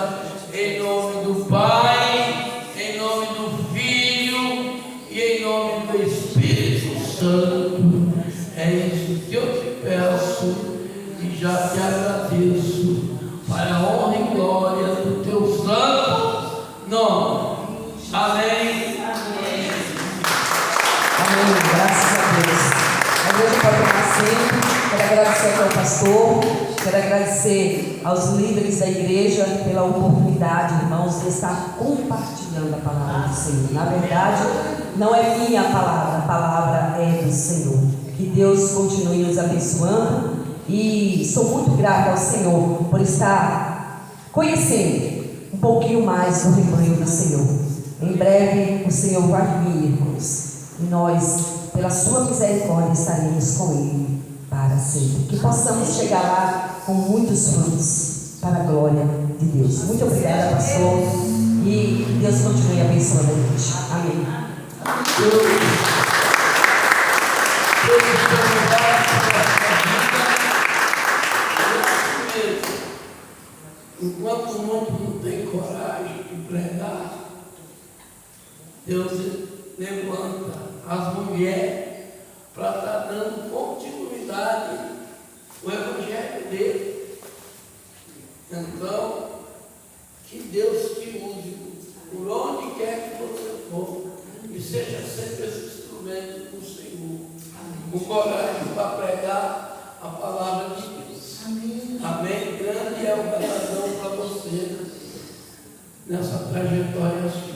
em nome do Pai, em nome do Filho e em nome do Espírito Santo. É isso que eu te peço e já te agradeço, para a honra e glória do Teu santo nome. Amém. Amém. Graças a Deus. A igreja pode tomar sempre. Quero agradecer ao pastor, quero agradecer aos líderes da igreja pela oportunidade, irmãos, de estar compartilhando a palavra do Senhor. Na verdade, não é minha palavra, a palavra é do Senhor. Que Deus continue nos abençoando e sou muito grata ao Senhor por estar conhecendo um pouquinho mais do rebanho do Senhor. Em breve o Senhor vai vir, irmãos, e nós, pela sua misericórdia, estaremos com Ele para sempre. Que possamos chegar lá com muitos frutos para a glória de Deus. Muito obrigada, pastor, e Deus continue abençoando a gente. Amém. Enquanto muitos não têm coragem de pregar, Deus levanta as mulheres para estar dando continuidade ao evangelho dele. Então, que Deus te use por onde quer que você for e seja sempre esse instrumento do Senhor, com coragem para pregar a palavra de Deus. Amém. Amém. Grande é o galardão para você nessa trajetória sua.